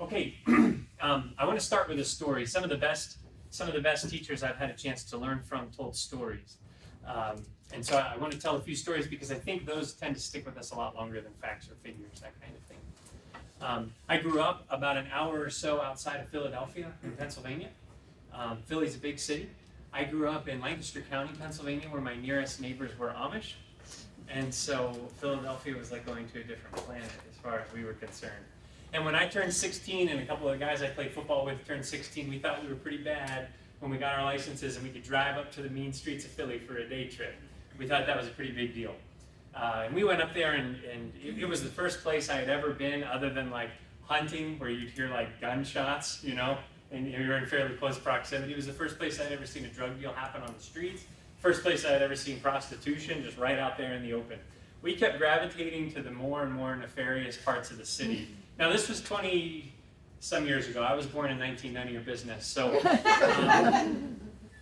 Okay, I want to start with a story. Some of the best teachers I've had a chance to learn from told stories. And so I want to tell a few stories because I think those tend to stick with us a lot longer than facts or figures, that kind of thing. I grew up about an hour or so outside of Philadelphia in Pennsylvania. Philly's a big city. I grew up in Lancaster County, Pennsylvania, where my nearest neighbors were Amish. And so Philadelphia was like going to a different planet as far as we were concerned. And when I turned 16 and a couple of the guys I played football with turned 16, we thought we were pretty bad when we got our licenses and we could drive up to the mean streets of Philly for a day trip. We thought that was a pretty big deal. And we went up there and it was the first place I had ever been other than like hunting where you'd hear like gunshots, you know, and you were in fairly close proximity. It was the first place I'd ever seen a drug deal happen on the streets. First place I had ever seen prostitution, just right out there in the open. We kept gravitating to the more and more nefarious parts of the city. Now this was 20-some years ago. I was born in 1990, none of your business. So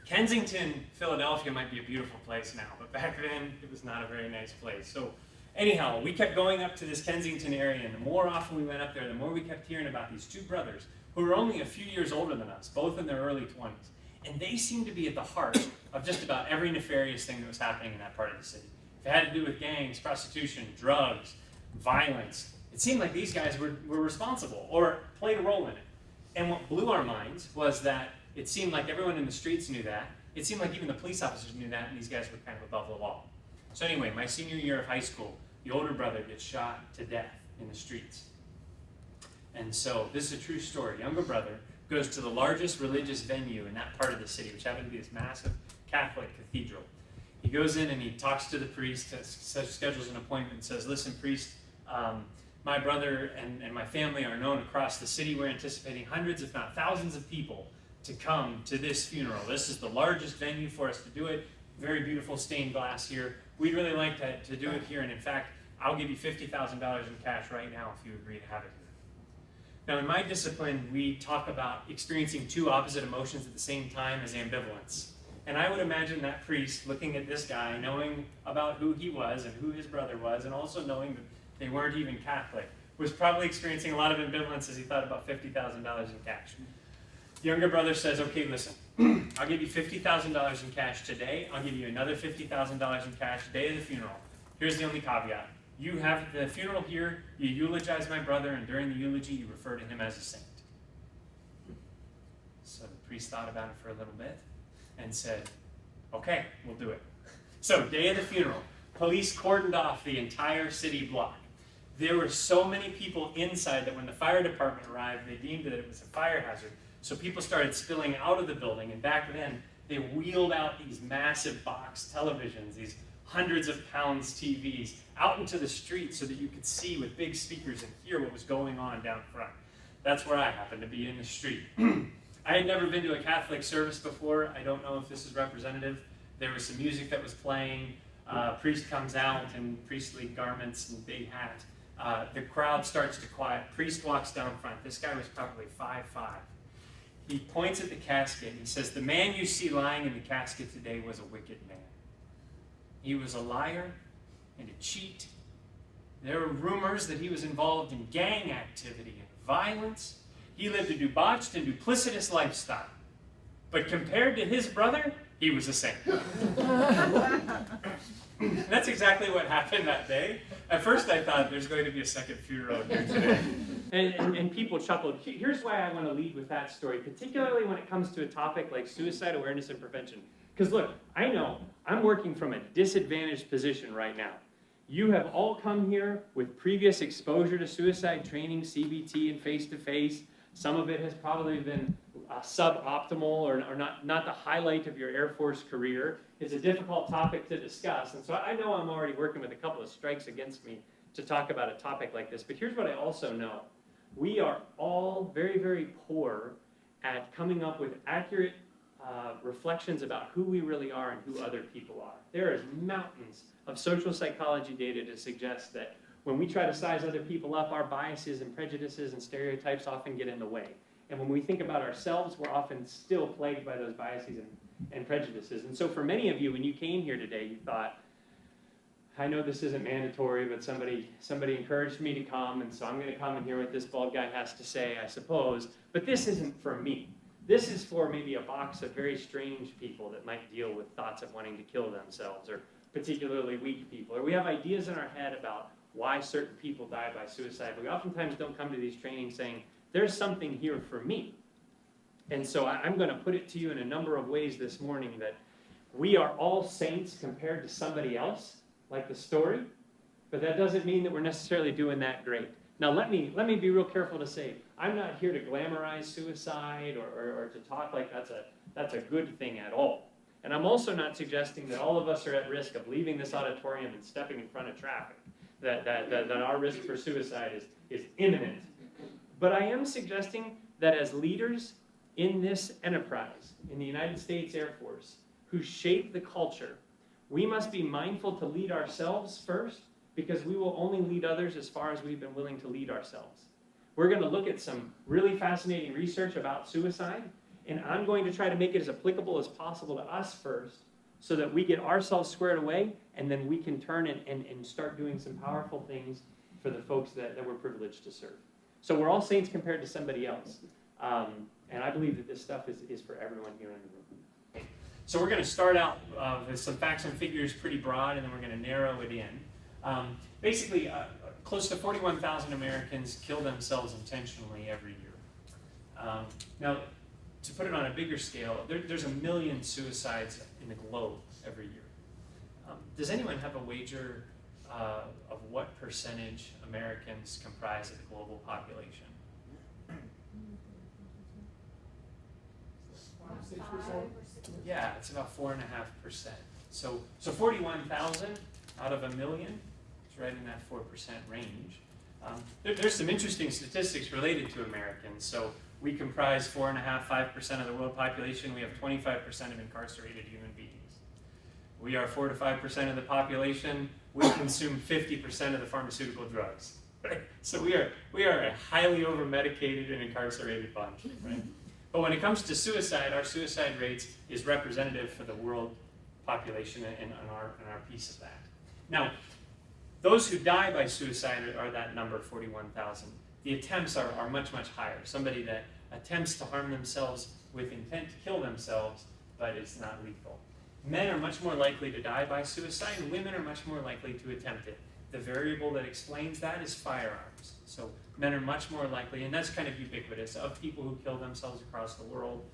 Kensington, Philadelphia might be a beautiful place now, but back then it was not a very nice place. So anyhow, we kept going up to this Kensington area, and the more often we went up there, the more we kept hearing about these two brothers who were only a few years older than us, both in their early 20s. And they seemed to be at the heart of just about every nefarious thing that was happening in that part of the city. If it had to do with gangs, prostitution, drugs, violence, it seemed like these guys were responsible or played a role in it. And what blew our minds was that it seemed like everyone in the streets knew that. It seemed like even the police officers knew that, and these guys were kind of above the law. So anyway, my senior year of high school, the older brother gets shot to death in the streets. And so this is a true story. Younger brother goes to the largest religious venue in that part of the city, which happened to be this massive Catholic cathedral. He goes in and he talks to the priest, schedules an appointment, and says, listen, priest, my brother and my family are known across the city. We're anticipating hundreds, if not thousands of people to come to this funeral. This is the largest venue for us to do it. Very beautiful stained glass here. We'd really like to do it here, and in fact, I'll give you $50,000 in cash right now if you agree to have it here. Now, in my discipline, we talk about experiencing two opposite emotions at the same time as ambivalence. And I would imagine that priest looking at this guy, knowing about who he was and who his brother was, and also knowing that they weren't even Catholic, was probably experiencing a lot of ambivalence as he thought about $50,000 in cash. The younger brother says, okay, listen, I'll give you $50,000 in cash today. I'll give you another $50,000 in cash day of the funeral. Here's the only caveat. You have the funeral here, you eulogize my brother, and during the eulogy, you refer to him as a saint. So the priest thought about it for a little bit and said, okay, we'll do it. So day of the funeral, police cordoned off the entire city block. There were so many people inside that when the fire department arrived, they deemed that it was a fire hazard. So people started spilling out of the building, and back then, they wheeled out these massive box televisions, these hundreds of pounds TVs, out into the street so that you could see with big speakers and hear what was going on down front. That's where I happened to be, in the street. I had never been to a Catholic service before. I don't know if this is representative. There was some music that was playing. Priest comes out in priestly garments and big hat. The crowd starts to quiet. Priest walks down front. This guy was probably 5'5". He points at the casket and he says, the man you see lying in the casket today was a wicked man. He was a liar and a cheat. There were rumors that he was involved in gang activity and violence. He lived a debauched and duplicitous lifestyle. But compared to his brother, he was a saint. That's exactly what happened that day. At first I thought there's going to be a second funeral here today. And people chuckled. Here's why I want to lead with that story, particularly when it comes to a topic like suicide awareness and prevention. Because look, I know I'm working from a disadvantaged position right now. You have all come here with previous exposure to suicide training, CBT, and face-to-face. Some of it has probably been suboptimal or not the highlight of your Air Force career. It's a difficult topic to discuss, and so I know I'm already working with a couple of strikes against me to talk about a topic like this, but here's what I also know. We are all very, very poor at coming up with accurate reflections about who we really are and who other people are. There is mountains of social psychology data to suggest that when we try to size other people up, our biases and prejudices and stereotypes often get in the way. And when we think about ourselves, we're often still plagued by those biases and prejudices. And so for many of you, when you came here today, you thought, I know this isn't mandatory, but somebody encouraged me to come, and so I'm going to come and hear what this bald guy has to say, I suppose. But this isn't for me. This is for maybe a box of very strange people that might deal with thoughts of wanting to kill themselves, or particularly weak people. Or we have ideas in our head about why certain people die by suicide. But we oftentimes don't come to these trainings saying, there's something here for me. And so I'm going to put it to you in a number of ways this morning that we are all saints compared to somebody else, like the story, but that doesn't mean that we're necessarily doing that great. Now let me be real careful to say, I'm not here to glamorize suicide or to talk like that's a good thing at all. And I'm also not suggesting that all of us are at risk of leaving this auditorium and stepping in front of traffic, that our risk for suicide is imminent. But I am suggesting that as leaders in this enterprise, in the United States Air Force, who shape the culture, we must be mindful to lead ourselves first, because we will only lead others as far as we've been willing to lead ourselves. We're going to look at some really fascinating research about suicide, and I'm going to try to make it as applicable as possible to us first, so that we get ourselves squared away, and then we can turn and start doing some powerful things for the folks that we're privileged to serve. So we're all saints compared to somebody else. And I believe that this stuff is for everyone here in the room. Okay. So we're going to start out with some facts and figures pretty broad, and then we're going to narrow it in. Basically, close to 41,000 Americans kill themselves intentionally every year. Now, to put it on a bigger scale, there's 1 million suicides in the globe every year. Does anyone have a wager of what percentage Americans comprise of the global population? 6%? Yeah, it's about 4.5%. So 41,000 out of 1 million is right in that 4% range. There's some interesting statistics related to Americans. So we comprise 4.5%, 5% of the world population. We have 25% of incarcerated human beings. We are 4 to 5% of the population. We consume 50% of the pharmaceutical drugs. Right? So we are a highly over-medicated and incarcerated bunch. Right? But when it comes to suicide, our suicide rates is representative for the world population and our piece of that. Now, those who die by suicide are that number, 41,000. The attempts are much, much higher. Somebody that attempts to harm themselves with intent to kill themselves, but it's not lethal. Men are much more likely to die by suicide, and women are much more likely to attempt it. The variable that explains that is firearms. So men are much more likely, and that's kind of ubiquitous, of people who kill themselves across the world.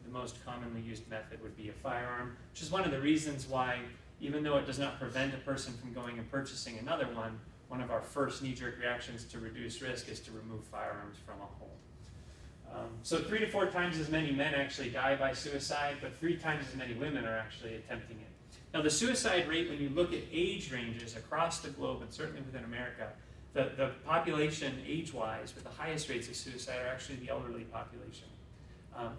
The most commonly used method would be a firearm, which is one of the reasons why, even though it does not prevent a person from going and purchasing another one of our first knee-jerk reactions to reduce risk is to remove firearms from a home. So 3 to 4 times as many men actually die by suicide, but 3 times as many women are actually attempting it. Now the suicide rate, when you look at age ranges across the globe, and certainly within America, the population age-wise with the highest rates of suicide are actually the elderly population.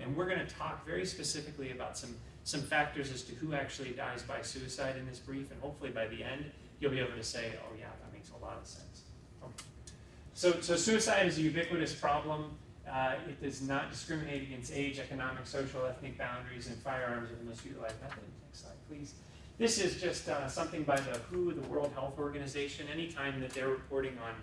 And we're going to talk very specifically about some factors as to who actually dies by suicide in this brief, and hopefully by the end you'll be able to say, oh yeah, that makes a lot of sense. Okay. So suicide is a ubiquitous problem. It does not discriminate against age, economic, social, ethnic boundaries, and firearms are the most utilized method. Next slide, please. This is just something by the WHO, the World Health Organization. Anytime that they're reporting on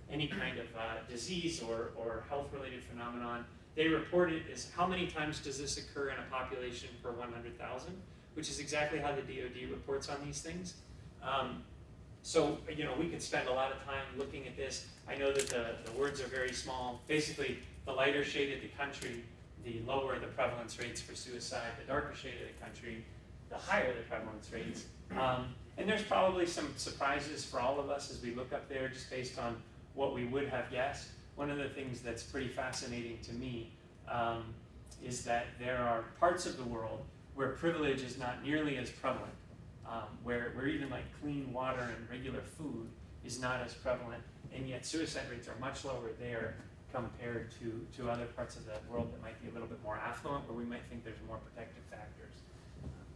any kind of disease or health-related phenomenon, they report it as how many times does this occur in a population per 100,000, which is exactly how the DoD reports on these things. So, you know, we could spend a lot of time looking at this. I know that the words are very small. Basically, the lighter shaded the country, the lower the prevalence rates for suicide. The darker shaded the country, the higher the prevalence rates. And there's probably some surprises for all of us as we look up there just based on what we would have guessed. One of the things that's pretty fascinating to me is that there are parts of the world where privilege is not nearly as prevalent, where even like clean water and regular food is not as prevalent, and yet suicide rates are much lower there compared to other parts of the world that might be a little bit more affluent, where we might think there's more protective factors.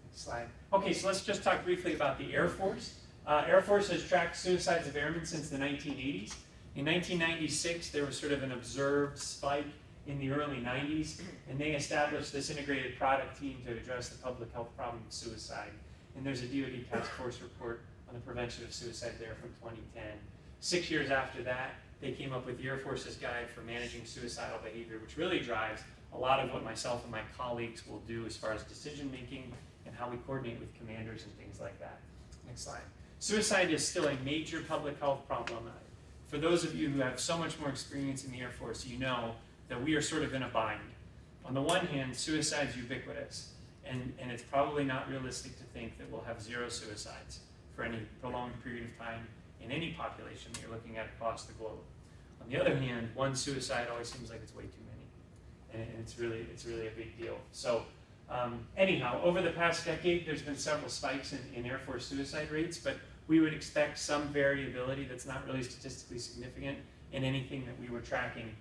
Next slide. Okay, so let's just talk briefly about the Air Force. Air Force has tracked suicides of airmen since the 1980s. In 1996, there was sort of an observed spike in the early 90s, and they established this integrated product team to address the public health problem of suicide. And there's a DoD task force report on the prevention of suicide there from 2010. 6 years after that, they came up with the Air Force's Guide for Managing Suicidal Behavior, which really drives a lot of what myself and my colleagues will do as far as decision making and how we coordinate with commanders and things like that. Next slide. Suicide is still a major public health problem. For those of you who have so much more experience in the Air Force, you know that we are sort of in a bind. On the one hand, suicide is ubiquitous, and it's probably not realistic to think that we'll have 0 suicides for any prolonged period of time in any population that you're looking at across the globe. On the other hand, one suicide always seems like it's way too many, and it's really a big deal. So anyhow, over the past decade, there's been several spikes in Air Force suicide rates, but we would expect some variability that's not really statistically significant in anything that we were tracking.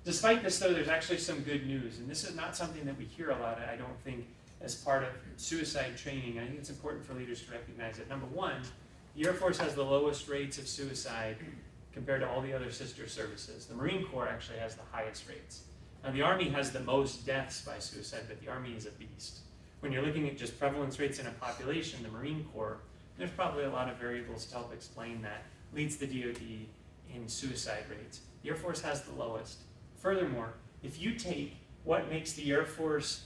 Despite this, though, there's actually some good news, and this is not something that we hear a lot, I don't think, as part of suicide training. I think it's important for leaders to recognize it. Number one, the Air Force has the lowest rates of suicide compared to all the other sister services. The Marine Corps actually has the highest rates. Now, the Army has the most deaths by suicide, but the Army is a beast. When you're looking at just prevalence rates in a population, the Marine Corps, there's probably a lot of variables to help explain that, leads the DoD in suicide rates. The Air Force has the lowest. Furthermore, if you take what makes the Air Force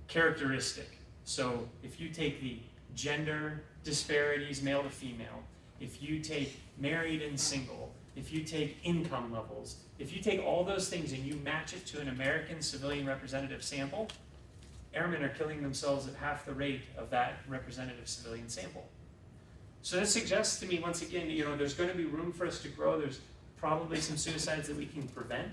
characteristic, so if you take the gender disparities, male to female, if you take married and single, if you take income levels, if you take all those things and you match it to an American civilian representative sample, airmen are killing themselves at half the rate of that representative civilian sample. So this suggests to me, once again, there's going to be room for us to grow. There's probably some suicides that we can prevent.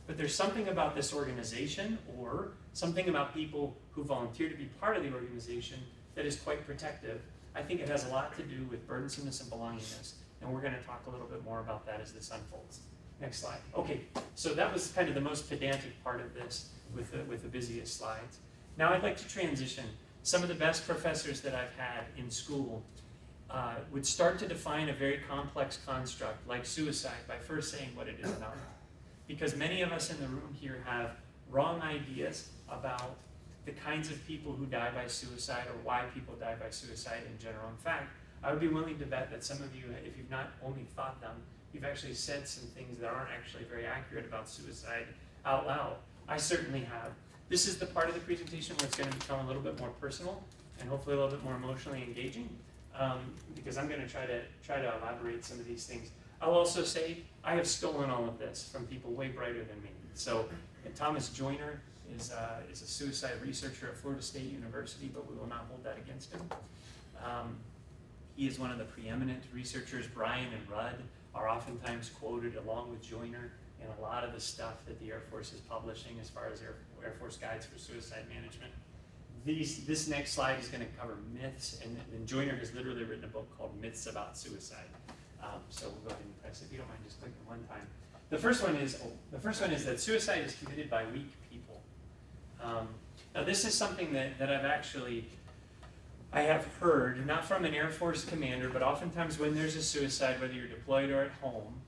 But there's something about this organization, or something about people who volunteer to be part of the organization, that is quite protective. I think it has a lot to do with burdensomeness and belongingness, and we're going to talk a little bit more about that as this unfolds. Next slide. Okay, so that was kind of the most pedantic part of this, with the busiest slides. Now I'd like to transition. Some of the best professors that I've had in school would start to define a very complex construct like suicide by first saying what it is not. Because many of us in the room here have wrong ideas about the kinds of people who die by suicide or why people die by suicide in general. In fact, I would be willing to bet that some of you, if you've not only thought them, you've actually said some things that aren't actually very accurate about suicide out loud. I certainly have. This is the part of the presentation where it's going to become a little bit more personal and hopefully a little bit more emotionally engaging, because I'm going to try to elaborate some of these things. I'll also say I have stolen all of this from people way brighter than me. So Thomas Joyner is a suicide researcher at Florida State University, but we will not hold that against him. He is one of the preeminent researchers. Bryan and Rudd are oftentimes quoted along with Joyner in a lot of the stuff that the Air Force is publishing as far as Air Force guides for suicide management. This next slide is going to cover myths, and Joyner has literally written a book called Myths About Suicide. So we'll go ahead and press, if you don't mind, just click one time. The first one is that suicide is committed by weak people. Now this is something that I have heard, not from an Air Force commander, but oftentimes when there's a suicide, whether you're deployed or at home,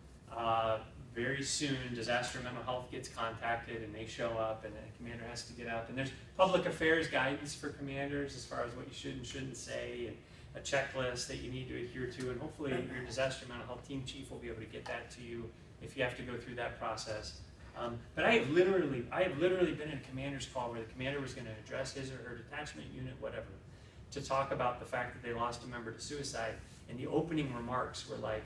very soon disaster mental health gets contacted and they show up and the commander has to get up. And there's public affairs guidance for commanders as far as what you should and shouldn't say, and a checklist that you need to adhere to, and hopefully your disaster mental health team chief will be able to get that to you if you have to go through that process. But I have literally been in a commander's call where the commander was going to address his or her detachment unit, whatever, to talk about the fact that they lost a member to suicide, and the opening remarks were like,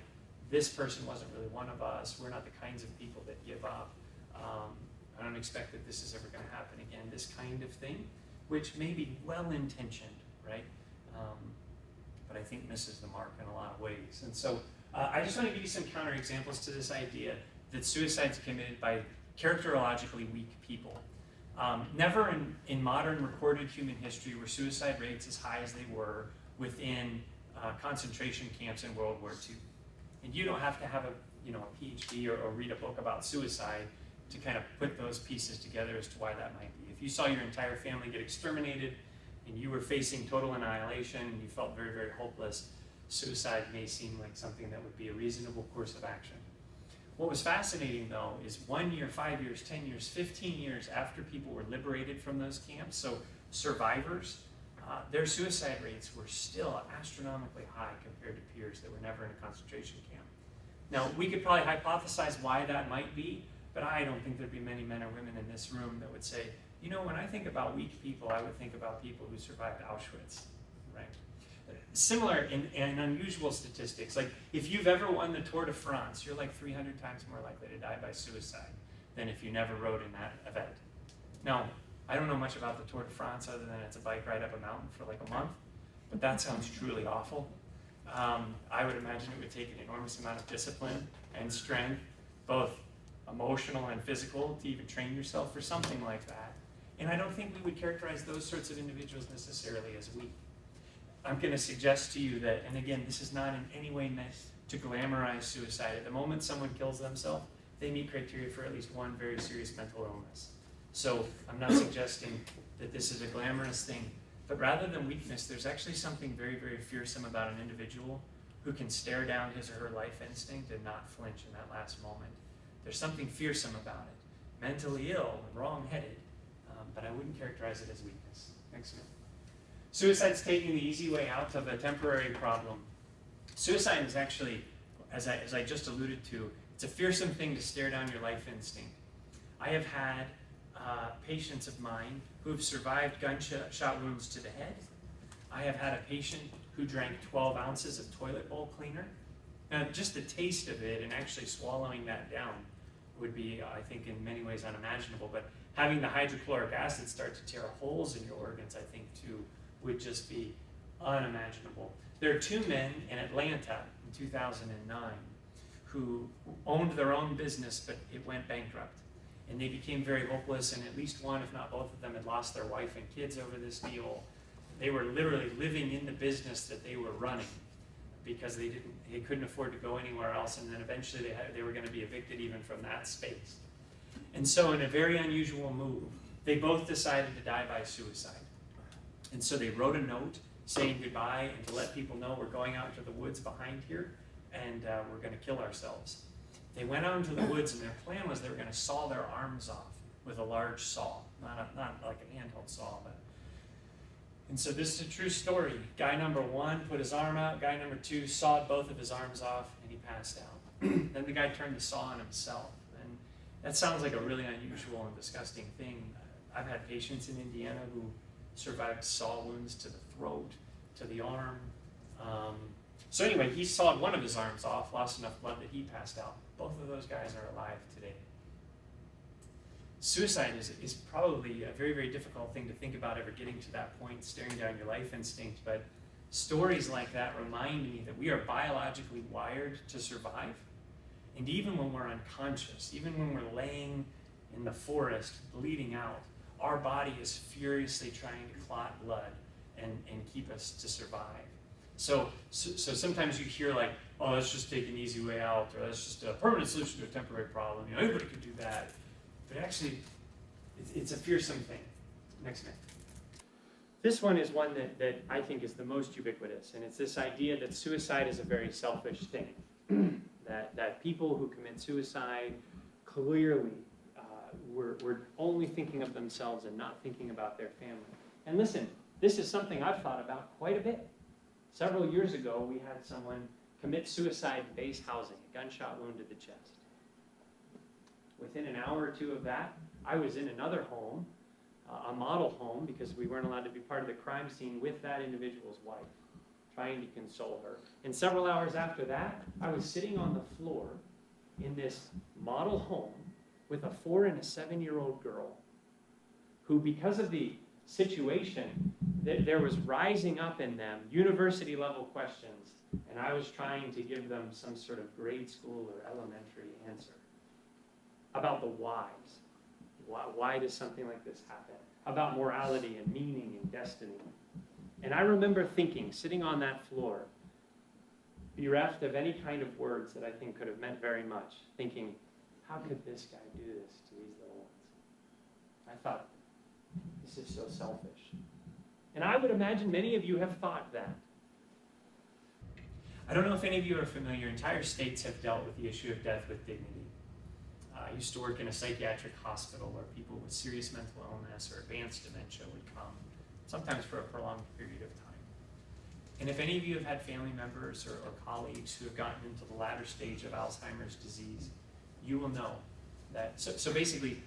this person wasn't really one of us, we're not the kinds of people that give up, I don't expect that this is ever going to happen again, this kind of thing, which may be well-intentioned, right? But I think misses the mark in a lot of ways. And so I just want to give you some counterexamples to this idea that suicide is committed by characterologically weak people. Never in modern recorded human history were suicide rates as high as they were within concentration camps in World War II. And you don't have to have a PhD or read a book about suicide to kind of put those pieces together as to why that might be. If you saw your entire family get exterminated and you were facing total annihilation and you felt very, very hopeless, suicide may seem like something that would be a reasonable course of action. What was fascinating, though, is 1 year, 5 years, 10 years, 15 years after people were liberated from those camps, so survivors, their suicide rates were still astronomically high compared to peers that were never in a concentration camp. Now, we could probably hypothesize why that might be, but I don't think there'd be many men or women in this room that would say, you know, when I think about weak people, I would think about people who survived Auschwitz, right? Similar in unusual statistics, like if you've ever won the Tour de France, you're like 300 times more likely to die by suicide than if you never rode in that event. Now, I don't know much about the Tour de France other than it's a bike ride up a mountain for like a month, but that sounds truly awful. I would imagine it would take an enormous amount of discipline and strength, both emotional and physical, to even train yourself for something like that. And I don't think we would characterize those sorts of individuals necessarily as weak. I'm going to suggest to you that, and again, this is not in any way meant to glamorize suicide. At the moment someone kills themselves, they meet criteria for at least one very serious mental illness. So I'm not suggesting that this is a glamorous thing, but rather than weakness, there's actually something very, very fearsome about an individual who can stare down his or her life instinct and not flinch in that last moment. There's something fearsome about it. Mentally ill and wrong-headed, but I wouldn't characterize it as weakness. Next one. Suicide's taking the easy way out of a temporary problem. Suicide is actually, as I just alluded to, it's a fearsome thing to stare down your life instinct. I have had patients of mine who have survived gunshot wounds to the head. I have had a patient who drank 12 ounces of toilet bowl cleaner. Now, just the taste of it and actually swallowing that down would be, I think, in many ways unimaginable. But having the hydrochloric acid start to tear holes in your organs, I think, too, would just be unimaginable. There are two men in Atlanta in 2009 who owned their own business, but it went bankrupt. And they became very hopeless, and at least one, if not both of them, had lost their wife and kids over this deal. They were literally living in the business that they were running because they couldn't afford to go anywhere else, and then eventually they were going to be evicted even from that space. And so in a very unusual move, they both decided to die by suicide. And so they wrote a note saying goodbye and to let people know we're going out into the woods behind here and we're going to kill ourselves. They went out into the woods, and their plan was they were going to saw their arms off with a large saw, not like a handheld saw. And so this is a true story. Guy number one put his arm out. Guy number two sawed both of his arms off, and he passed out. Then the guy turned the saw on himself. And that sounds like a really unusual and disgusting thing. I've had patients in Indiana who survived saw wounds to the throat, to the arm. So anyway, he sawed one of his arms off, lost enough blood that he passed out. Both of those guys are alive today. Suicide is probably a very, very difficult thing to think about ever getting to that point, staring down your life instinct, but stories like that remind me that we are biologically wired to survive. And even when we're unconscious, even when we're laying in the forest bleeding out, our body is furiously trying to clot blood and keep us to survive. So sometimes you hear like, oh, let's just take an easy way out, or that's just a permanent solution to a temporary problem. You know, anybody could do that. But actually, it's a fearsome thing. Next man. This one is one that I think is the most ubiquitous, and it's this idea that suicide is a very selfish thing. that people who commit suicide clearly were only thinking of themselves and not thinking about their family. And listen, this is something I've thought about quite a bit. Several years ago, we had someone commit suicide in base housing, a gunshot wound to the chest. Within an hour or two of that, I was in another home, a model home, because we weren't allowed to be part of the crime scene, with that individual's wife, trying to console her. And several hours after that, I was sitting on the floor in this model home with a 4- and a 7-year-old girl who, because of the situation, there was rising up in them university-level questions, and I was trying to give them some sort of grade school or elementary answer about the whys. Why does something like this happen? About morality and meaning and destiny. And I remember thinking, sitting on that floor, bereft of any kind of words that I think could have meant very much, thinking, how could this guy do this to these little ones? I thought, this is so selfish. And I would imagine many of you have thought that. I don't know if any of you are familiar, entire states have dealt with the issue of death with dignity. I used to work in a psychiatric hospital where people with serious mental illness or advanced dementia would come sometimes for a prolonged period of time. And if any of you have had family members or colleagues who have gotten into the latter stage of Alzheimer's disease, you will know that. So basically,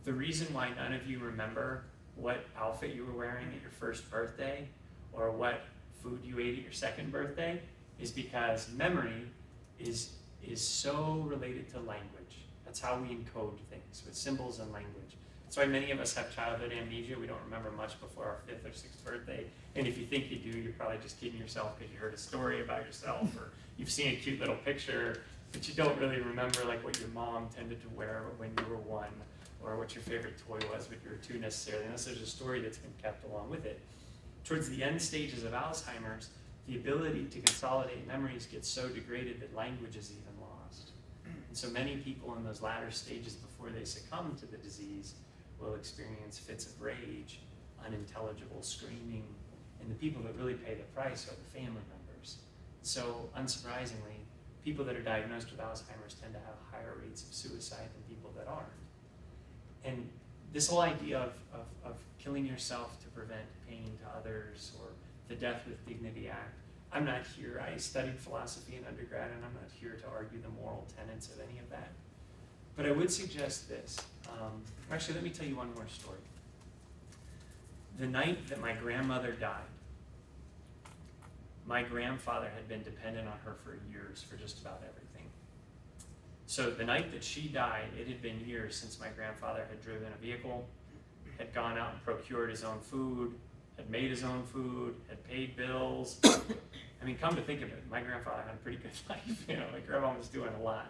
the reason why none of you remember what outfit you were wearing at your first birthday or what food you ate at your second birthday is because memory is so related to language. That's how we encode things, with symbols and language. That's why many of us have childhood amnesia. We don't remember much before our 5th or 6th birthday. And if you think you do, you're probably just kidding yourself because you heard a story about yourself or you've seen a cute little picture, but you don't really remember like what your mom tended to wear when you were 1 or what your favorite toy was when you were 2 necessarily, unless there's a story that's been kept along with it. Towards the end stages of Alzheimer's, the ability to consolidate memories gets so degraded that language is even lost. And so many people in those latter stages before they succumb to the disease will experience fits of rage, unintelligible screaming, and the people that really pay the price are the family members. So unsurprisingly, people that are diagnosed with Alzheimer's tend to have higher rates of suicide than people that aren't. And this whole idea of killing yourself to prevent pain to others or the Death with Dignity Act, I'm not here, I studied philosophy in undergrad and I'm not here to argue the moral tenets of any of that. But I would suggest this. Actually, let me tell you one more story. The night that my grandmother died, my grandfather had been dependent on her for years for just about everything. So the night that she died, it had been years since my grandfather had driven a vehicle, had gone out and procured his own food, had made his own food, had paid bills. I mean, come to think of it, my grandfather had a pretty good life. You know, my grandma was doing a lot.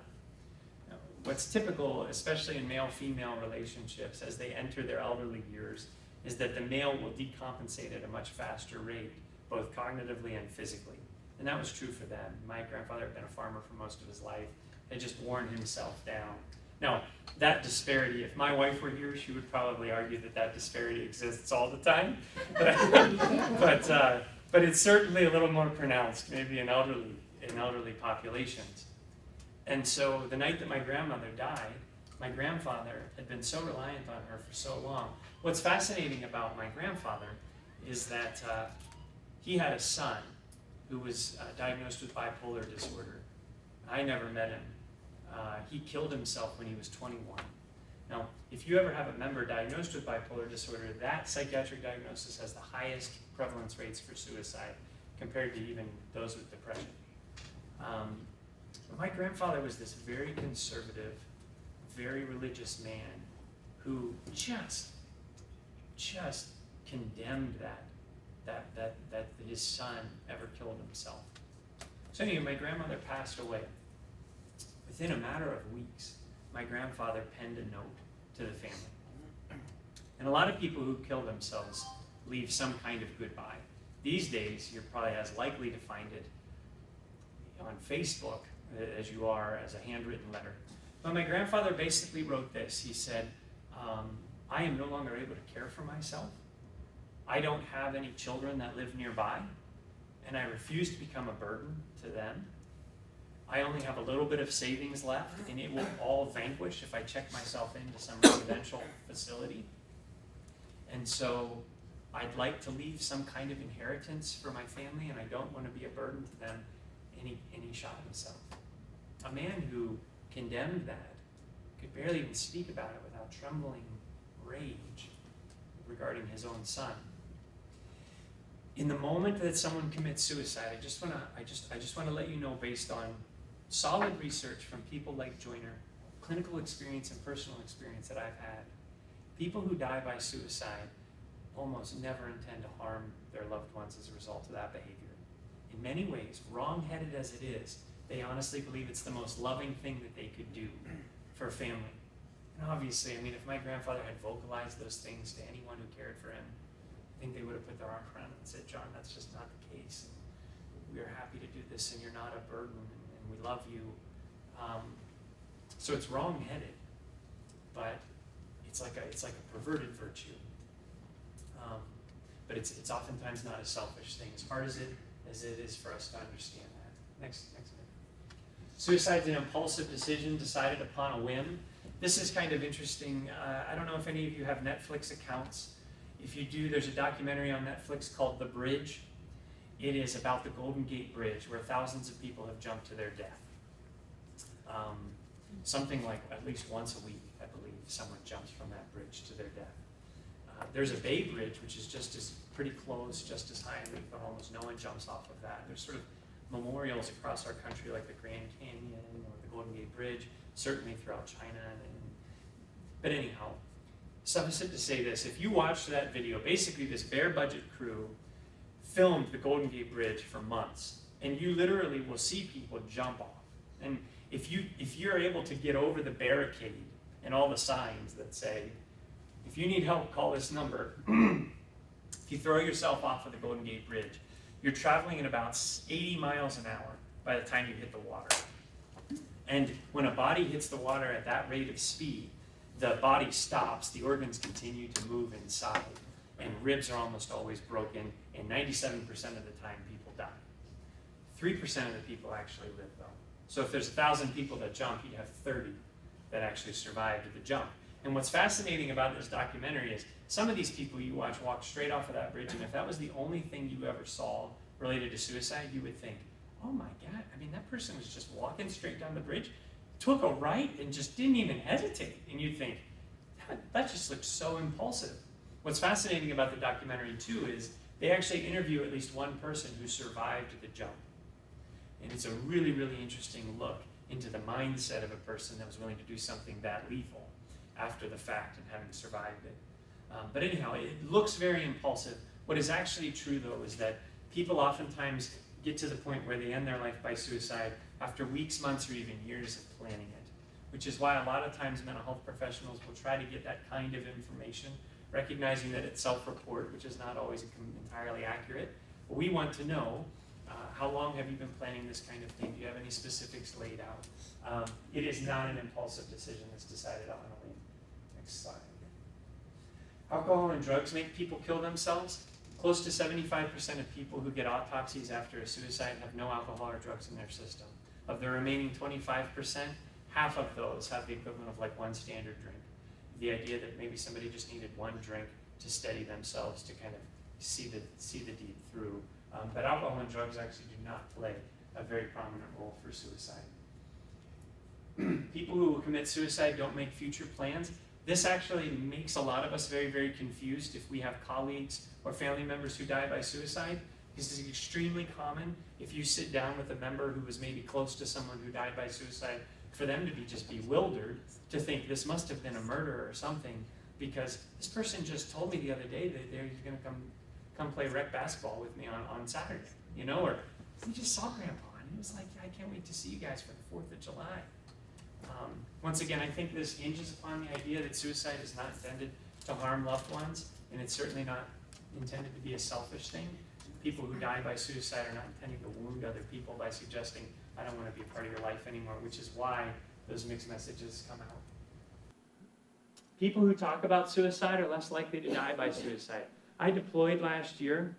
What's typical, especially in male-female relationships, as they enter their elderly years, is that the male will decompensate at a much faster rate, both cognitively and physically. And that was true for them. My grandfather had been a farmer for most of his life, had just worn himself down. Now, that disparity, if my wife were here, she would probably argue that that disparity exists all the time. But it's certainly a little more pronounced, maybe in elderly populations. And so the night that my grandmother died, my grandfather had been so reliant on her for so long. What's fascinating about my grandfather is that he had a son who was diagnosed with bipolar disorder. I never met him. He killed himself when he was 21. Now, if you ever have a member diagnosed with bipolar disorder, that psychiatric diagnosis has the highest prevalence rates for suicide compared to even those with depression. My grandfather was this very conservative, very religious man who just condemned that his son ever killed himself. So anyway, my grandmother passed away. Within a matter of weeks, my grandfather penned a note to the family. And a lot of people who kill themselves leave some kind of goodbye. These days, you're probably as likely to find it on Facebook as you are as a handwritten letter. But my grandfather basically wrote this. He said, I am no longer able to care for myself. I don't have any children that live nearby, and I refuse to become a burden to them. I only have a little bit of savings left, and it will all vanquish if I check myself into some residential facility. And so I'd like to leave some kind of inheritance for my family, and I don't want to be a burden to them. And he shot himself. A man who condemned that could barely even speak about it without trembling rage regarding his own son. In the moment that someone commits suicide, I just want to let you know, based on solid research from people like Joyner, clinical experience and personal experience that I've had, people who die by suicide almost never intend to harm their loved ones as a result of that behavior. In many ways, wrong-headed as it is, they honestly believe it's the most loving thing that they could do for a family. And obviously, I mean, if my grandfather had vocalized those things to anyone who cared for him, I think they would have put their arm around him and said, John, that's just not the case. We are happy to do this, and you're not a burden, and we love you. So it's wrong-headed, but it's like a perverted virtue. But it's oftentimes not a selfish thing, as hard as it is for us to understand that. Next minute. Suicide's an impulsive decision decided upon a whim. This is kind of interesting. I don't know if any of you have Netflix accounts. If you do, there's a documentary on Netflix called The Bridge. It is about the Golden Gate Bridge, where thousands of people have jumped to their death. Something like at least once a week, I believe, someone jumps from that bridge to their death. There's a Bay Bridge, which is just as pretty close, just as high in length, but almost no one jumps off of that. There's sort of memorials across our country, like the Grand Canyon or the Golden Gate Bridge, certainly throughout China. But anyhow, suffice it to say this: if you watch that video, basically this bare budget crew filmed the Golden Gate Bridge for months, and you literally will see people jump off. And if you're able to get over the barricade and all the signs that say, if you need help, call this number. If you throw yourself off of the Golden Gate Bridge, you're traveling at about 80 miles an hour by the time you hit the water. And when a body hits the water at that rate of speed, the body stops, the organs continue to move inside, and ribs are almost always broken, and 97% of the time people die. 3% of the people actually live, though. So if there's 1,000 people that jump, you'd have 30 that actually survived the jump. And what's fascinating about this documentary is some of these people you watch walk straight off of that bridge, and if that was the only thing you ever saw related to suicide, you would think, oh my God, I mean, that person was just walking straight down the bridge, took a right, and just didn't even hesitate. And you'd think, that just looks so impulsive. What's fascinating about the documentary, too, is they actually interview at least one person who survived the jump. And it's a really, really interesting look into the mindset of a person that was willing to do something that lethal after the fact and having survived it. But anyhow, it looks very impulsive. What is actually true, though, is that people oftentimes get to the point where they end their life by suicide after weeks, months, or even years of planning it, which is why a lot of times mental health professionals will try to get that kind of information, recognizing that it's self-report, which is not always entirely accurate. But we want to know, how long have you been planning this kind of thing? Do you have any specifics laid out? It is not an impulsive decision that's decided on a whim. Next slide. Alcohol and drugs make people kill themselves. Close to 75% of people who get autopsies after a suicide have no alcohol or drugs in their system. Of the remaining 25%, half of those have the equivalent of like one standard drink. The idea that maybe somebody just needed one drink to steady themselves to kind of see the deed through. But alcohol and drugs actually do not play a very prominent role for suicide. People who commit suicide don't make future plans. This actually makes a lot of us very, very confused if we have colleagues or family members who die by suicide. This is extremely common if you sit down with a member who was maybe close to someone who died by suicide, for them to be just bewildered, to think this must have been a murder or something, because this person just told me the other day that they're going to come play rec basketball with me on Saturday, you know, or we just saw Grandpa, and he was like, I can't wait to see you guys for the 4th of July. Once again, I think this hinges upon the idea that suicide is not intended to harm loved ones, and it's certainly not intended to be a selfish thing. People who die by suicide are not intending to wound other people by suggesting, I don't want to be a part of your life anymore, which is why those mixed messages come out. People who talk about suicide are less likely to die by suicide. I deployed last year.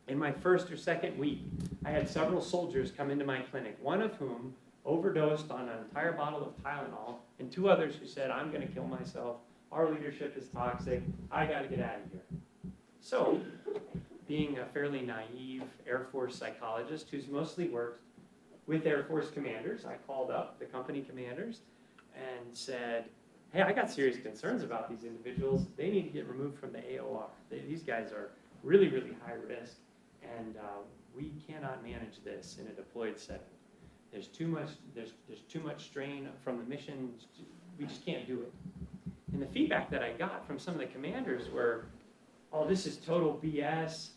In my first or second week, I had several soldiers come into my clinic, one of whom overdosed on an entire bottle of Tylenol, and 2 others who said, I'm going to kill myself, our leadership is toxic, I got to get out of here. So, being a fairly naive Air Force psychologist who's mostly worked with Air Force commanders, I called up the company commanders and said, hey, I got serious concerns about these individuals. They need to get removed from the AOR. These guys are really, really high risk, and we cannot manage this in a deployed setting. There's too much strain from the mission. We just can't do it. And the feedback that I got from some of the commanders were, oh, this is total BS.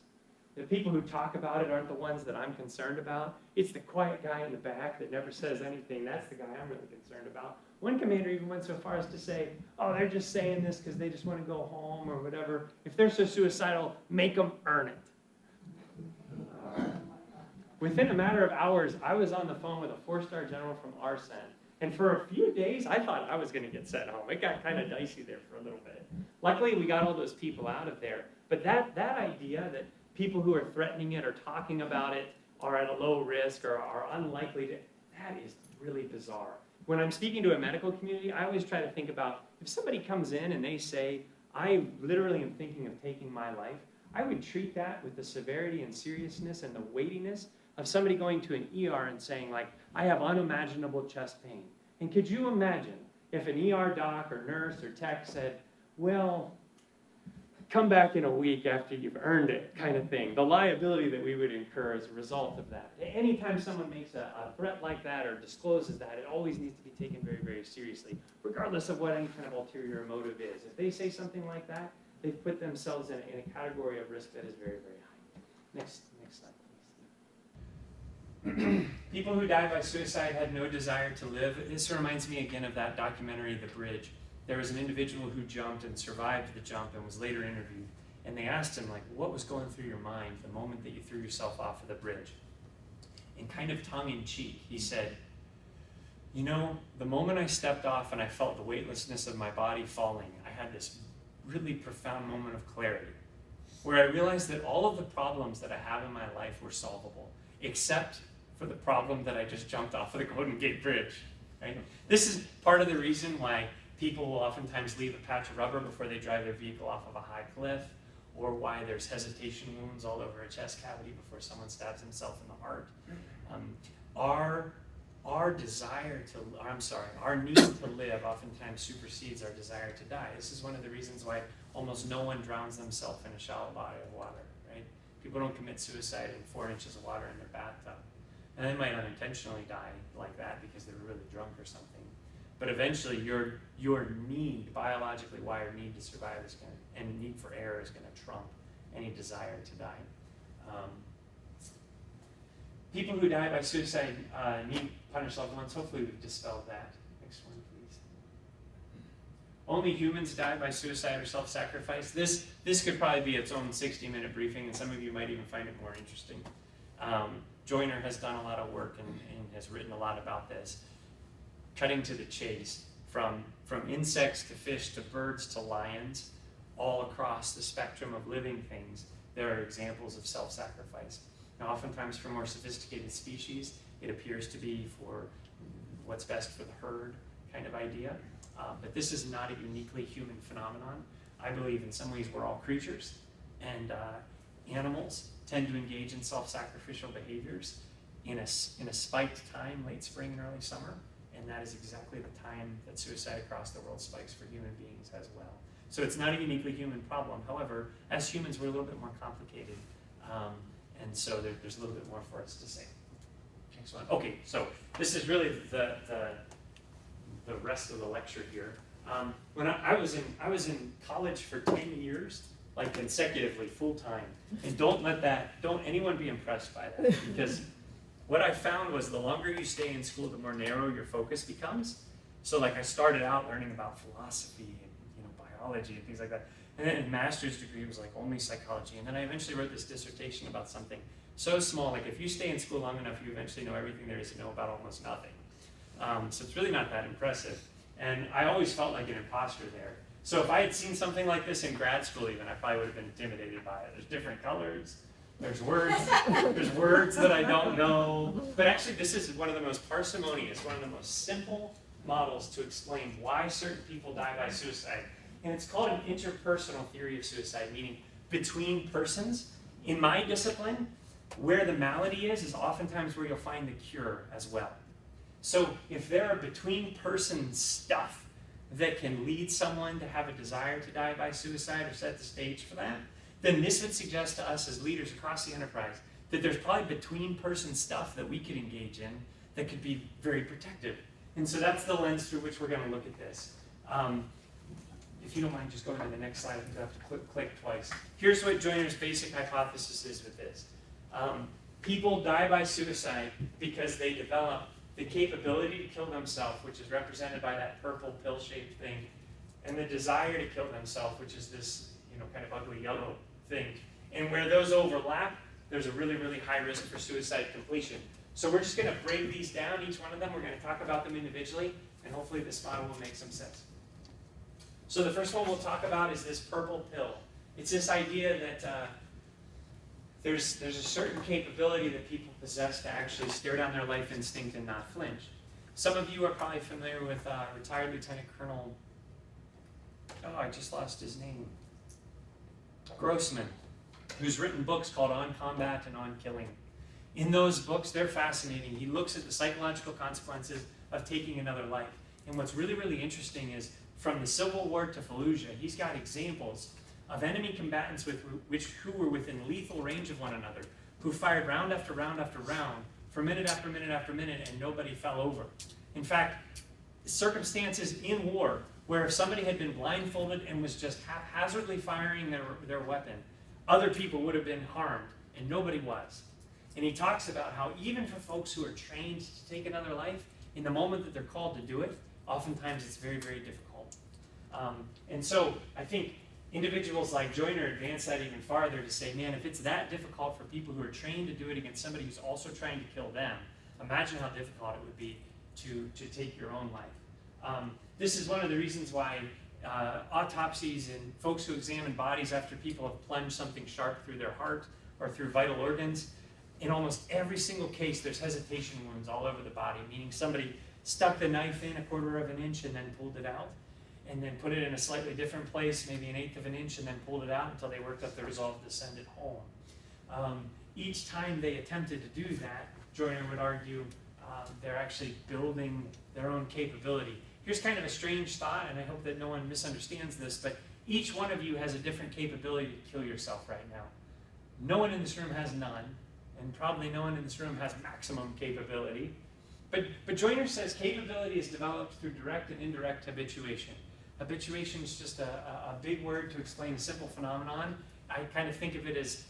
The people who talk about it aren't the ones that I'm concerned about. It's the quiet guy in the back that never says anything. That's the guy I'm really concerned about. One commander even went so far as to say, oh, they're just saying this because they just want to go home or whatever. If they're so suicidal, make them earn it. Within a matter of hours, I was on the phone with a 4-star general from Arsen. And for a few days, I thought I was going to get sent home. It got kind of dicey there for a little bit. Luckily, we got all those people out of there. But that idea that people who are threatening it or talking about it are at a low risk or are unlikely to, that is really bizarre. When I'm speaking to a medical community, I always try to think about if somebody comes in and they say, I literally am thinking of taking my life, I would treat that with the severity and seriousness and the weightiness of somebody going to an ER and saying, like, I have unimaginable chest pain. And could you imagine if an ER doc or nurse or tech said, well, come back in a week after you've earned it, kind of thing. The liability that we would incur as a result of that. Anytime someone makes a threat like that or discloses that, it always needs to be taken very, very seriously, regardless of what any kind of ulterior motive is. If they say something like that, they've put themselves in a category of risk that is very, very high. Next slide, please. People who die by suicide had no desire to live. This reminds me again of that documentary, The Bridge. There was an individual who jumped and survived the jump and was later interviewed. And they asked him, like, what was going through your mind the moment that you threw yourself off of the bridge? And kind of tongue-in-cheek, he said, you know, the moment I stepped off and I felt the weightlessness of my body falling, I had this really profound moment of clarity, where I realized that all of the problems that I have in my life were solvable, except for the problem that I just jumped off of the Golden Gate Bridge. Right? This is part of the reason why people will oftentimes leave a patch of rubber before they drive their vehicle off of a high cliff, or why there's hesitation wounds all over a chest cavity before someone stabs himself in the heart. Our desire to, our need to live oftentimes supersedes our desire to die. This is one of the reasons why almost no one drowns themselves in a shallow body of water, right? People don't commit suicide in 4 inches of water in their bathtub. And they might unintentionally die like that because they were really drunk or something. But eventually your need, biologically wired need to survive is going to, and need for air is going to trump any desire to die. People who die by suicide need to punish loved ones. Hopefully we've dispelled that. Next one, please. Only humans die by suicide or self-sacrifice. This could probably be its own 60-minute briefing, and some of you might even find it more interesting. Joyner has done a lot of work and has written a lot about this. Cutting to the chase, from insects to fish to birds to lions, all across the spectrum of living things, there are examples of self-sacrifice. Now, oftentimes for more sophisticated species, it appears to be for what's best for the herd kind of idea. But this is not a uniquely human phenomenon. I believe in some ways we're all creatures, and animals tend to engage in self-sacrificial behaviors in a spiked time, late spring and early summer. And that is exactly the time that suicide across the world spikes for human beings as well. So it's not a uniquely human problem. However, as humans, we're a little bit more complicated. And so there's a little bit more for us to say. Next one. Okay, so this is really the rest of the lecture here. When I was in college for 10 years, like consecutively, full time. And don't anyone be impressed by that, because what I found was the longer you stay in school, the more narrow your focus becomes. So like I started out learning about philosophy and biology and things like that. And then a master's degree was like only psychology. And then I eventually wrote this dissertation about something so small, like if you stay in school long enough, you eventually know everything there is to know about almost nothing. So it's really not that impressive. And I always felt like an imposter there. So if I had seen something like this in grad school even, I probably would have been intimidated by it. There's different colors. There's words that I don't know. But actually, this is one of the most parsimonious, one of the most simple models to explain why certain people die by suicide. And it's called an interpersonal theory of suicide, meaning between persons. In my discipline, where the malady is oftentimes where you'll find the cure as well. So if there are between-person stuff that can lead someone to have a desire to die by suicide or set the stage for that, then this would suggest to us as leaders across the enterprise that there's probably between-person stuff that we could engage in that could be very protective. And so that's the lens through which we're going to look at this. If you don't mind just going to the next slide, I think I have to click twice. Here's what Joyner's basic hypothesis is with this. People die by suicide because they develop the capability to kill themselves, which is represented by that purple pill-shaped thing, and the desire to kill themselves, which is this kind of ugly yellow thing. And where those overlap, there's a really, really high risk for suicide completion. So we're just going to break these down, each one of them. We're going to talk about them individually, and hopefully this model will make some sense. So the first one we'll talk about is this purple pill. It's this idea that there's a certain capability that people possess to actually stare down their life instinct and not flinch. Some of you are probably familiar with retired Lieutenant Colonel oh, I just lost his name. Grossman, who's written books called On Combat and On Killing. In those books, they're fascinating. He looks at the psychological consequences of taking another life. And what's really, really interesting is from the Civil War to Fallujah, he's got examples of enemy combatants who were within lethal range of one another, who fired round after round after round for minute after minute after minute, and nobody fell over. In fact, circumstances in war where if somebody had been blindfolded and was just haphazardly firing their weapon, other people would have been harmed, and nobody was. And he talks about how even for folks who are trained to take another life, in the moment that they're called to do it, oftentimes it's very, very difficult. And so I think individuals like Joyner advance that even farther to say, man, if it's that difficult for people who are trained to do it against somebody who's also trying to kill them, imagine how difficult it would be to take your own life. This is one of the reasons why autopsies and folks who examine bodies after people have plunged something sharp through their heart or through vital organs, in almost every single case there's hesitation wounds all over the body, meaning somebody stuck the knife in 1/4 of an inch and then pulled it out, and then put it in a slightly different place, maybe 1/8 of an inch, and then pulled it out until they worked up the resolve to send it home. Each time they attempted to do that, Joyner would argue they're actually building their own capability. Here's kind of a strange thought, and I hope that no one misunderstands this, but each one of you has a different capability to kill yourself right now. No one in this room has none, and probably no one in this room has maximum capability. But Joyner says capability is developed through direct and indirect habituation. Habituation is just a big word to explain a simple phenomenon. I kind of think of it as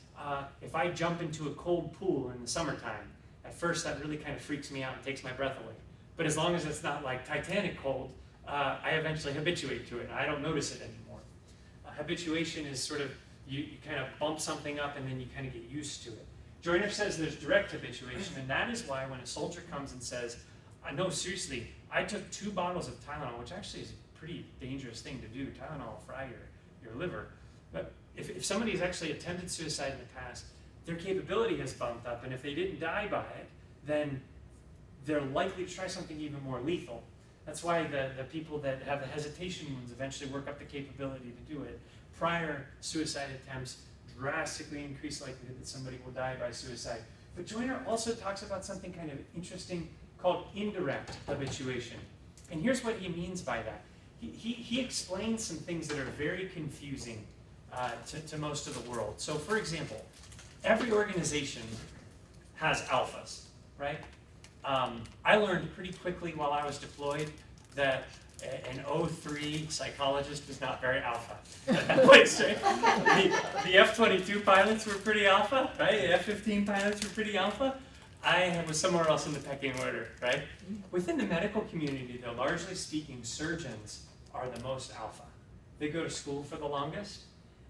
if I jump into a cold pool in the summertime, at first that really kind of freaks me out and takes my breath away. But as long as it's not like Titanic cold, I eventually habituate to it. I don't notice it anymore. Habituation is sort of, you kind of bump something up and then you kind of get used to it. Joyner says there's direct habituation, and that is why when a soldier comes and says, no, seriously, I took 2 bottles of Tylenol, which actually is a pretty dangerous thing to do. Tylenol will fry your liver. But if somebody has actually attempted suicide in the past, their capability has bumped up, and if they didn't die by it, then they're likely to try something even more lethal. That's why the people that have the hesitation wounds eventually work up the capability to do it. Prior suicide attempts drastically increase likelihood that somebody will die by suicide. But Joyner also talks about something kind of interesting called indirect habituation. And here's what he means by that. He explains some things that are very confusing to most of the world. So for example, every organization has alphas, right? I learned pretty quickly while I was deployed that an 03 psychologist was not very alpha at that place, right? The F-22 pilots were pretty alpha, right? The F-15 pilots were pretty alpha. I was somewhere else in the pecking order, right? Within the medical community, though, largely speaking, surgeons are the most alpha. They go to school for the longest.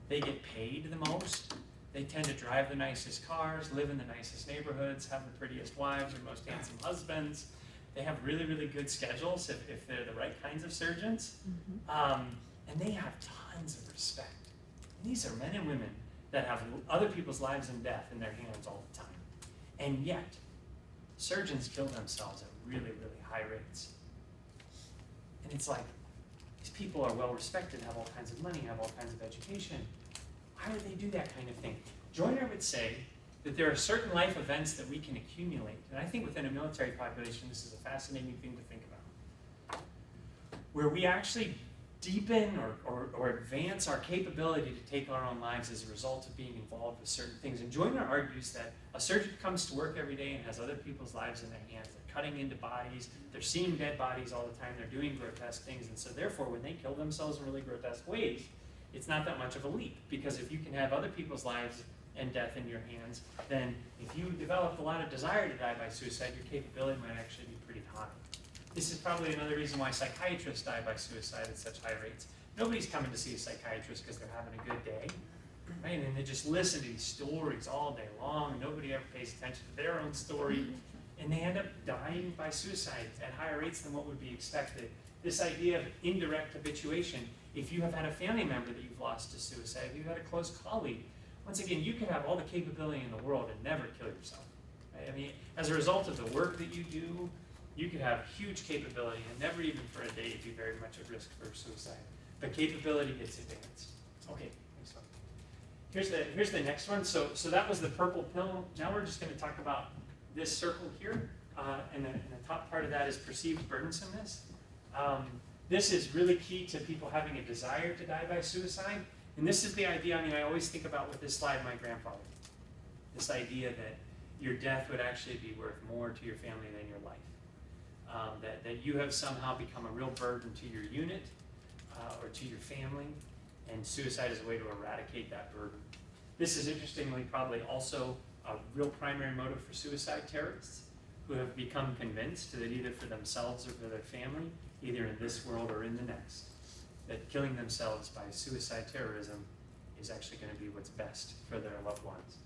They get paid the most. They tend to drive the nicest cars, live in the nicest neighborhoods, have the prettiest wives or most handsome husbands. They have really, really good schedules if they're the right kinds of surgeons. And they have tons of respect. And these are men and women that have other people's lives and death in their hands all the time. And yet, surgeons kill themselves at really, really high rates. And it's like, these people are well respected, have all kinds of money, have all kinds of education. Why would they do that kind of thing? Joyner would say that there are certain life events that we can accumulate. And I think within a military population, this is a fascinating thing to think about. Where we actually deepen or advance our capability to take our own lives as a result of being involved with certain things. And Joyner argues that a surgeon comes to work every day and has other people's lives in their hands. They're cutting into bodies, they're seeing dead bodies all the time, they're doing grotesque things. And so therefore, when they kill themselves in really grotesque ways, it's not that much of a leap. Because if you can have other people's lives and death in your hands, then if you develop a lot of desire to die by suicide, your capability might actually be pretty high. This is probably another reason why psychiatrists die by suicide at such high rates. Nobody's coming to see a psychiatrist because they're having a good day, right? And they just listen to these stories all day long, and nobody ever pays attention to their own story, and they end up dying by suicide at higher rates than what would be expected. This idea of indirect habituation, if you have had a family member that you've lost to suicide, if you've had a close colleague, once again, you can have all the capability in the world and never kill yourself. Right? I mean, as a result of the work that you do, you could have huge capability and never even for a day be very much at risk for suicide. but capability gets advanced. Okay, next one. Here's the next one. So that was the purple pill. Now we're just going to talk about this circle here, and the top part of that is perceived burdensomeness. This is really key to people having a desire to die by suicide. And this is the idea, I mean, I always think about with this slide, my grandfather. This idea that your death would actually be worth more to your family than your life. That you have somehow become a real burden to your unit or to your family, and suicide is a way to eradicate that burden. This is interestingly probably also a real primary motive for suicide terrorists who have become convinced that either for themselves or for their family, either in this world or in the next, that killing themselves by suicide terrorism is actually going to be what's best for their loved ones.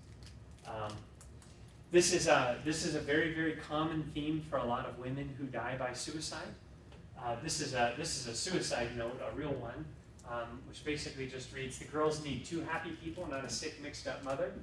This is a very, very common theme for a lot of women who die by suicide. This is a suicide note, a real one, which basically just reads, the girls need 2 happy people, not a sick, mixed up mother.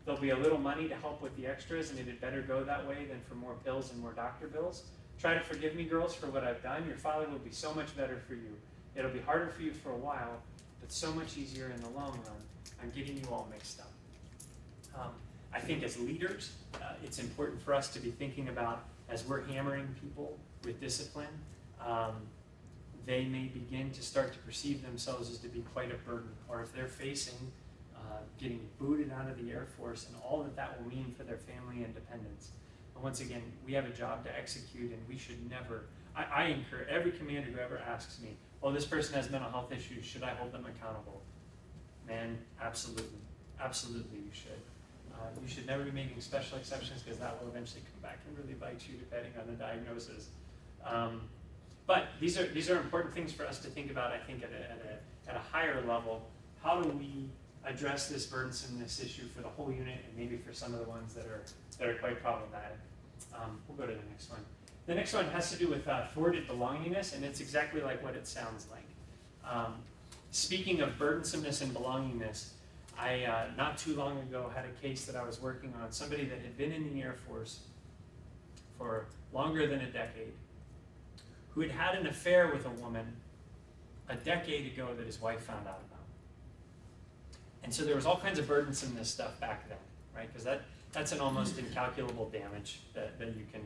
There'll be a little money to help with the extras, and it had better go that way than for more pills and more doctor bills. Try to forgive me, girls, for what I've done. Your father will be so much better for you. It'll be harder for you for a while, but so much easier in the long run. I'm getting you all mixed up. I think as leaders, it's important for us to be thinking about, as we're hammering people with discipline, they may begin to start to perceive themselves as to be quite a burden, or if they're facing getting booted out of the Air Force and all that that will mean for their family and dependents. But once again, we have a job to execute, and we should never, I encourage every commander who ever asks me, oh, this person has mental health issues, should I hold them accountable? Man, absolutely. Absolutely you should. You should never be making special exceptions, because that will eventually come back and really bite you depending on the diagnosis. But these are important things for us to think about, I think, at a higher level. How do we address this burdensomeness issue for the whole unit, and maybe for some of the ones that are quite problematic? We'll go to the next one. The next one has to do with thwarted belongingness, and it's exactly like what it sounds like. Speaking of burdensomeness and belongingness, I, not too long ago, had a case that I was working on, somebody that had been in the Air Force for longer than a decade, who had had an affair with a woman a decade ago that his wife found out about. And so there was all kinds of burdensomeness stuff back then, right? Because that's an almost incalculable damage that you can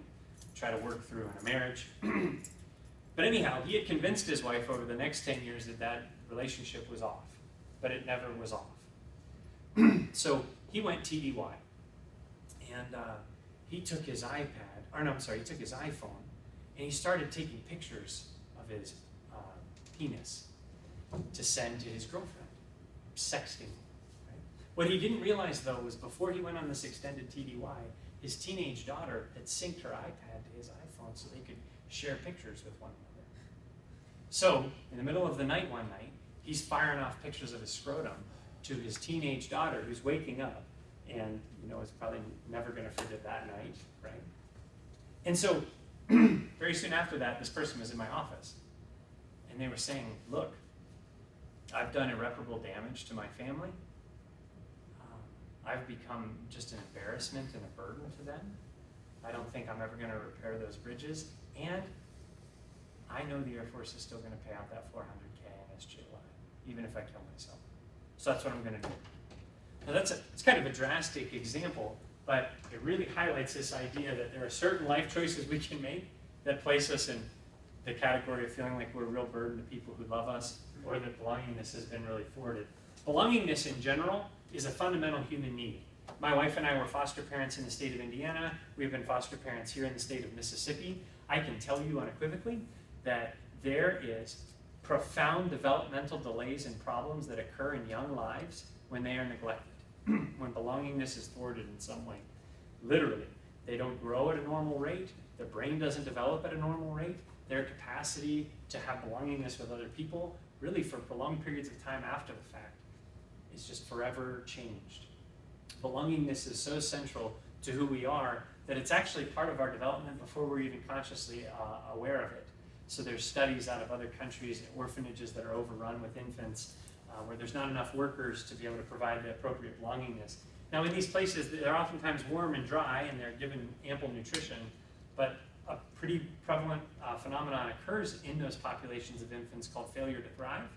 try to work through in a marriage. But anyhow, he had convinced his wife over the next 10 years that that relationship was off, but it never was off. So he went TDY, and he took his iPad, or no, I'm sorry, he took his iPhone, and he started taking pictures of his penis to send to his girlfriend, sexting. Right? What he didn't realize, though, was before he went on this extended TDY, his teenage daughter had synced her iPad to his iPhone so they could share pictures with one another. So, in the middle of the night one night, he's firing off pictures of his scrotum to his teenage daughter, who's waking up, and is probably never going to forget that night, right? And so, very soon after that, this person was in my office, and they were saying, look, I've done irreparable damage to my family. I've become just an embarrassment and a burden to them. I don't think I'm ever going to repair those bridges, and I know the Air Force is still going to pay out that $400K in SGLI, even if I kill myself. So that's what I'm going to do. Now it's kind of a drastic example, but it really highlights this idea that there are certain life choices we can make that place us in the category of feeling like we're a real burden to people who love us, or that belongingness has been really thwarted. Belongingness in general is a fundamental human need. My wife and I were foster parents in the state of Indiana. We've been foster parents here in the state of Mississippi. I can tell you unequivocally that there is profound developmental delays and problems that occur in young lives when they are neglected, when belongingness is thwarted in some way. Literally, they don't grow at a normal rate, their brain doesn't develop at a normal rate, their capacity to have belongingness with other people, really for prolonged periods of time after the fact, is just forever changed. Belongingness is so central to who we are that it's actually part of our development before we're even consciously aware of it. So there's studies out of other countries, orphanages that are overrun with infants, where there's not enough workers to be able to provide the appropriate belongingness. Now in these places, they're oftentimes warm and dry, and they're given ample nutrition, but a pretty prevalent phenomenon occurs in those populations of infants called failure to thrive.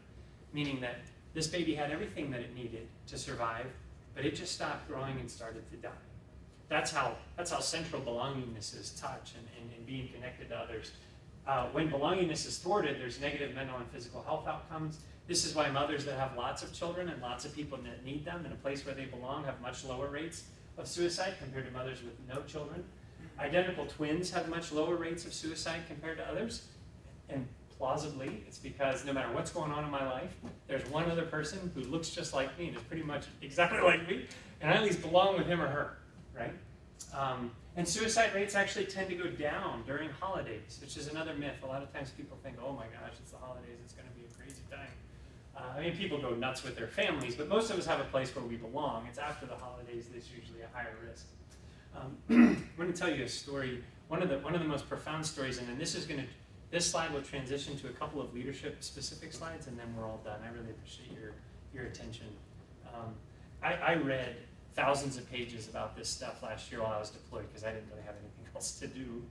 meaning that this baby had everything that it needed to survive, but it just stopped growing and started to die. That's how central belongingness is, touch and being connected to others. When belongingness is thwarted, there's negative mental and physical health outcomes. This is why mothers that have lots of children and lots of people that need them in a place where they belong have much lower rates of suicide compared to mothers with no children. Identical twins have much lower rates of suicide compared to others. And plausibly, it's because no matter what's going on in my life, there's one other person who looks just like me and is pretty much exactly like me, and I at least belong with him or her, right? And suicide rates actually tend to go down during holidays, which is another myth. A lot of times people think, oh my gosh, it's the holidays, it's going to be a crazy time. I mean, people go nuts with their families, but most of us have a place where we belong. It's after the holidays that's usually a higher risk. I'm going to tell you a story, one of the most profound stories, and then this slide will transition to a couple of leadership-specific slides, and then we're all done. I really appreciate your attention. I read thousands of pages about this stuff last year while I was deployed because I didn't really have anything else to do.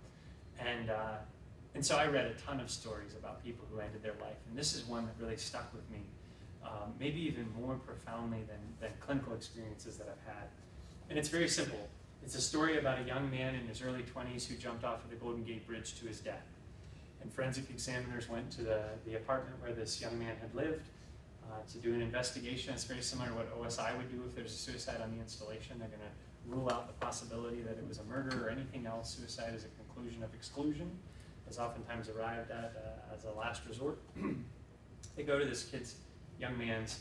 And so I read a ton of stories about people who ended their life. And this is one that really stuck with me, maybe even more profoundly than clinical experiences that I've had. And it's very simple. It's a story about a young man in his early 20s who jumped off of the Golden Gate Bridge to his death. And forensic examiners went to the apartment where this young man had lived to do an investigation. It's very similar to what OSI would do if there's a suicide on the installation. They're going to rule out the possibility that it was a murder or anything else. Suicide is a conclusion of exclusion, is oftentimes arrived at as a last resort. They go to this young man's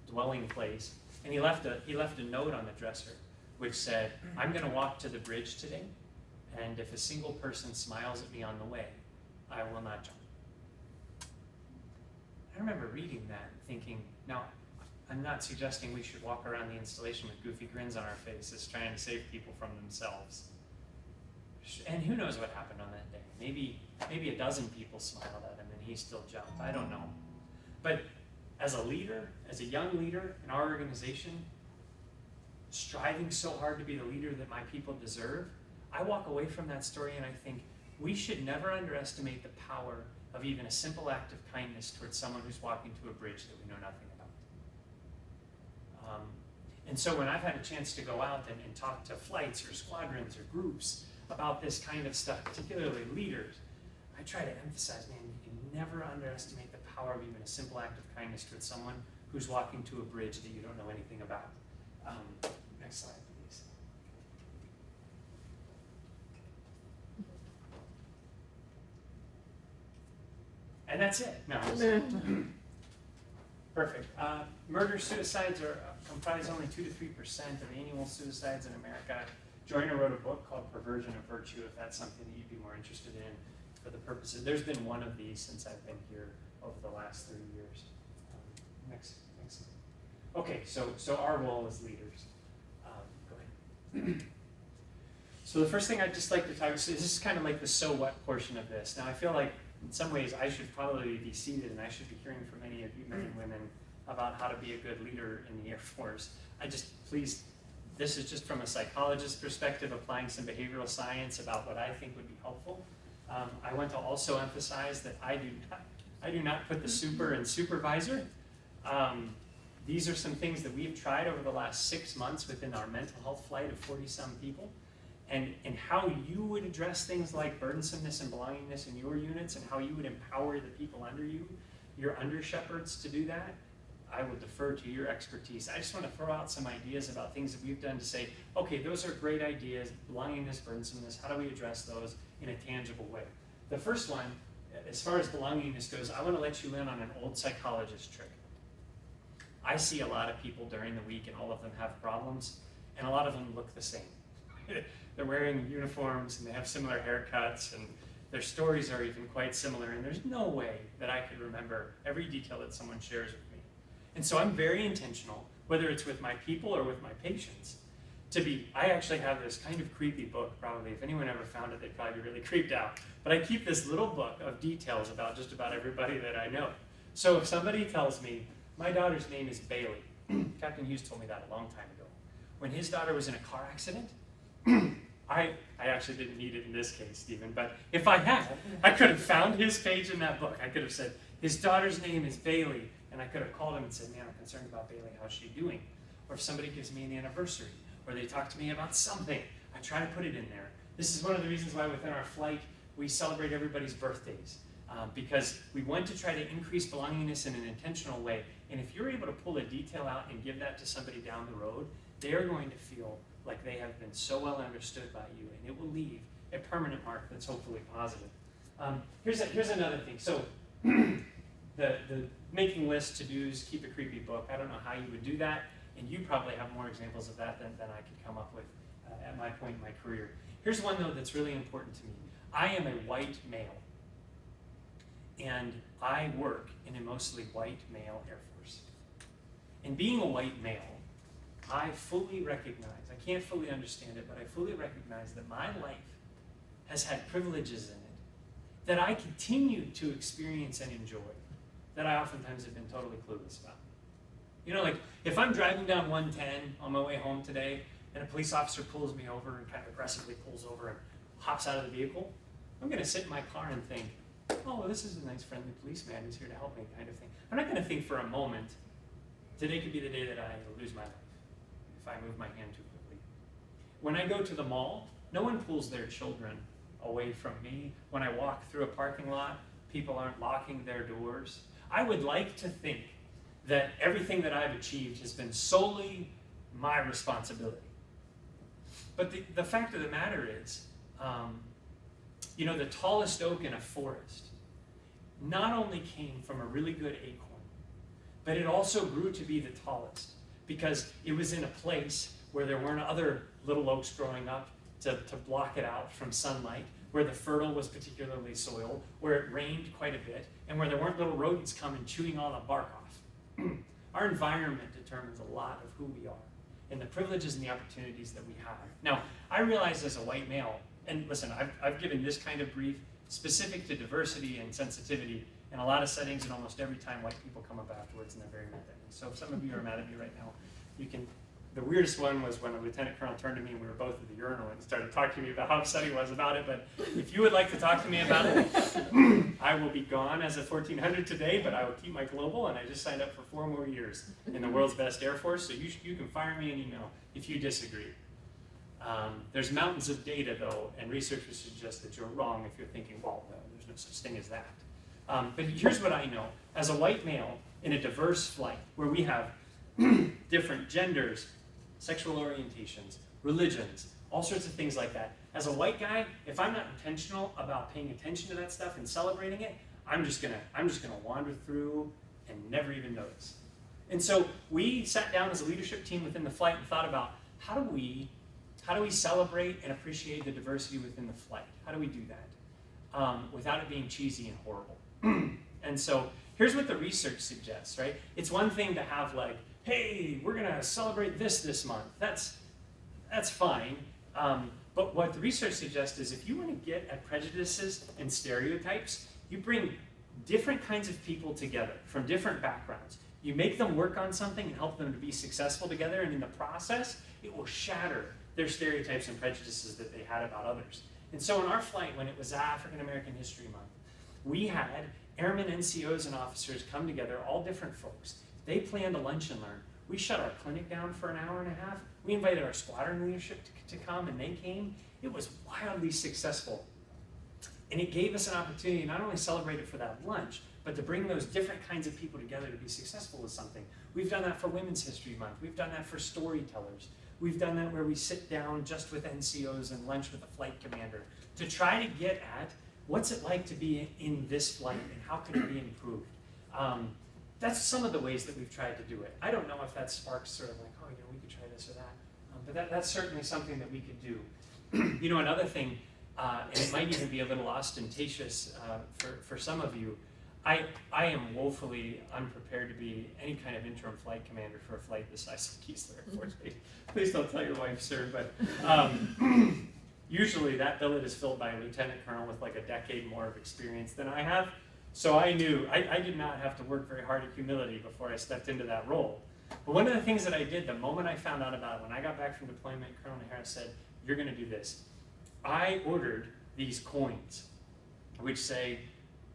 dwelling place, and he left a note on the dresser which said, "I'm going to walk to the bridge today, and if a single person smiles at me on the way, I will not jump." I remember reading that and thinking, now, I'm not suggesting we should walk around the installation with goofy grins on our faces trying to save people from themselves. And who knows what happened on that day? Maybe a dozen people smiled at him and he still jumped. I don't know. But as a leader, as a young leader in our organization, striving so hard to be the leader that my people deserve, I walk away from that story and I think we should never underestimate the power of even a simple act of kindness towards someone who's walking to a bridge that we know nothing about. And so when I've had a chance to go out and talk to flights or squadrons or groups about this kind of stuff, particularly leaders, I try to emphasize, man, you can never underestimate the power of even a simple act of kindness towards someone who's walking to a bridge that you don't know anything about. Next slide, please. And that's it. No. Perfect. Murder-suicides comprise only 2 to 3% of annual suicides in America. Joyner wrote a book called Perversion of Virtue, if that's something that you'd be more interested in for the purposes. There's been one of these since I've been here over the last 30 years. Next. Okay, so our role as leaders. Go ahead. So the first thing I'd just like to talk about, so this is kind of like the so what portion of this. Now I feel like in some ways I should probably be seated and I should be hearing from many of you men and women about how to be a good leader in the Air Force. This is just from a psychologist's perspective, applying some behavioral science about what I think would be helpful. I want to also emphasize that I do not put the super in supervisor. These are some things that we've tried over the last 6 months within our mental health flight of 40-some people. And how you would address things like burdensomeness and belongingness in your units and how you would empower the people under you, your under-shepherds, to do that, I will defer to your expertise. I just want to throw out some ideas about things that we've done to say, okay, those are great ideas, belongingness, burdensomeness, how do we address those in a tangible way? The first one, as far as belongingness goes, I want to let you in on an old psychologist trick. I see a lot of people during the week and all of them have problems, and a lot of them look the same. They're wearing uniforms and they have similar haircuts and their stories are even quite similar, and there's no way that I could remember every detail that someone shares with me. And so I'm very intentional, whether it's with my people or with my patients, I actually have this kind of creepy book, probably. If anyone ever found it, they'd probably be really creeped out. But I keep this little book of details about just about everybody that I know. So if somebody tells me, my daughter's name is Bailey, Captain Hughes told me that a long time ago. When his daughter was in a car accident, I actually didn't need it in this case, Stephen, but if I had, I could have found his page in that book. I could have said, his daughter's name is Bailey. and I could have called him and said, man, I'm concerned about Bailey, how's she doing? Or if somebody gives me an anniversary, or they talk to me about something, I try to put it in there. This is one of the reasons why within our flight, we celebrate everybody's birthdays, because we want to try to increase belongingness in an intentional way. And if you're able to pull a detail out and give that to somebody down the road, they're going to feel like they have been so well understood by you, and it will leave a permanent mark that's hopefully positive. Here's another thing. So the making lists, to-dos, keep a creepy book. I don't know how you would do that, and you probably have more examples of that than I could come up with at my point in my career. Here's one, though, that's really important to me. I am a white male, and I work in a mostly white male Air Force. And being a white male, I fully recognize, I can't fully understand it, but I fully recognize that my life has had privileges in it that I continue to experience and enjoy, that I oftentimes have been totally clueless about. You know, like, if I'm driving down 110 on my way home today, and a police officer pulls me over and kind of aggressively pulls over and hops out of the vehicle, I'm going to sit in my car and think, oh, well, this is a nice friendly policeman who's here to help me, kind of thing. I'm not going to think for a moment, today could be the day that I lose my life if I move my hand too quickly. When I go to the mall, no one pulls their children away from me. When I walk through a parking lot, people aren't locking their doors. I would like to think that everything that I've achieved has been solely my responsibility. But the fact of the matter is, you know, the tallest oak in a forest not only came from a really good acorn, but it also grew to be the tallest because it was in a place where there weren't other little oaks growing up to block it out from sunlight, where the fertile was particularly soiled, where it rained quite a bit, and where there weren't little rodents coming chewing all the bark off. Our environment determines a lot of who we are and the privileges and the opportunities that we have. Now, I realize as a white male, and listen, I've given this kind of brief specific to diversity and sensitivity in a lot of settings, and almost every time white people come up afterwards and they're very mad at me. So if some of you are mad at me right now, you can. The weirdest one was when a lieutenant colonel turned to me and we were both at the urinal and started talking to me about how upset he was about it. But if you would like to talk to me about it, I will be gone as a 1400 today, but I will keep my global, and I just signed up for 4 more years in the world's best Air Force, so you can fire me an email if you disagree. There's mountains of data, though, and researchers suggest that you're wrong if you're thinking, well, no, there's no such thing as that. But here's what I know. As a white male in a diverse flight where we have different genders, sexual orientations, religions, all sorts of things like that. As a white guy, if I'm not intentional about paying attention to that stuff and celebrating it, I'm just gonna wander through and never even notice. And so we sat down as a leadership team within the flight and thought about how do we celebrate and appreciate the diversity within the flight? How do we do that without it being cheesy and horrible? And so here's what the research suggests, right? It's one thing to have like, hey, we're gonna celebrate this month. That's fine. But what the research suggests is if you want to get at prejudices and stereotypes, you bring different kinds of people together from different backgrounds. You make them work on something and help them to be successful together, and in the process, it will shatter their stereotypes and prejudices that they had about others. And so in our flight, when it was African American History Month, we had airmen, NCOs, and officers come together, all different folks. They planned a lunch and learn. We shut our clinic down for an hour and a half. We invited our squadron leadership to come, and they came. It was wildly successful. And it gave us an opportunity to not only celebrate it for that lunch, but to bring those different kinds of people together to be successful with something. We've done that for Women's History Month. We've done that for storytellers. We've done that where we sit down just with NCOs and lunch with the flight commander to try to get at what's it like to be in this flight and how can it be improved. That's some of the ways that we've tried to do it. I don't know if that sparks sort of like, oh, you know, we could try this or that. But that's certainly something that we could do. You know, another thing, and it might even be a little ostentatious for some of you, I am woefully unprepared to be any kind of interim flight commander for a flight the size of Keesler Air Force Base. Please don't tell your wife, sir, but usually that billet is filled by a lieutenant colonel with like a decade more of experience than I have. So I knew I did not have to work very hard at humility before I stepped into that role. But one of the things that I did the moment I found out about it, when I got back from deployment, Colonel Harris said, you're going to do this. I ordered these coins, which say,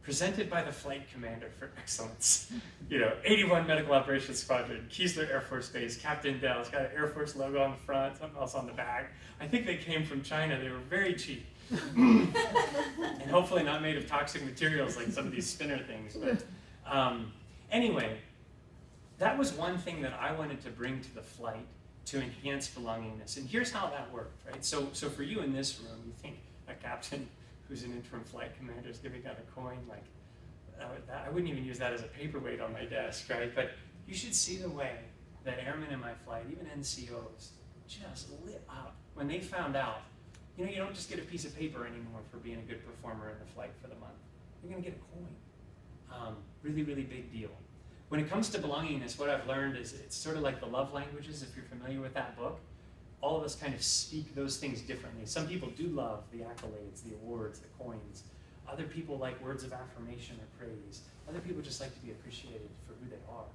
presented by the flight commander for excellence. 81 Medical Operations Squadron, Keesler Air Force Base, Captain Dell. It's got an Air Force logo on the front, something else on the back. I think they came from China. They were very cheap. And hopefully not made of toxic materials like some of these spinner things. But anyway, that was one thing that I wanted to bring to the flight to enhance belongingness. And here's how that worked, right? So for you in this room, you think a captain who's an interim flight commander is giving out a coin, like, I wouldn't even use that as a paperweight on my desk, right? But you should see the way that airmen in my flight, even NCOs, just lit up when they found out, you don't just get a piece of paper anymore for being a good performer in the flight for the month. You're gonna get a coin. Really, really big deal. When it comes to belongingness, what I've learned is it's sort of like the love languages, if you're familiar with that book. All of us kind of speak those things differently. Some people do love the accolades, the awards, the coins. Other people like words of affirmation or praise. Other people just like to be appreciated for who they are.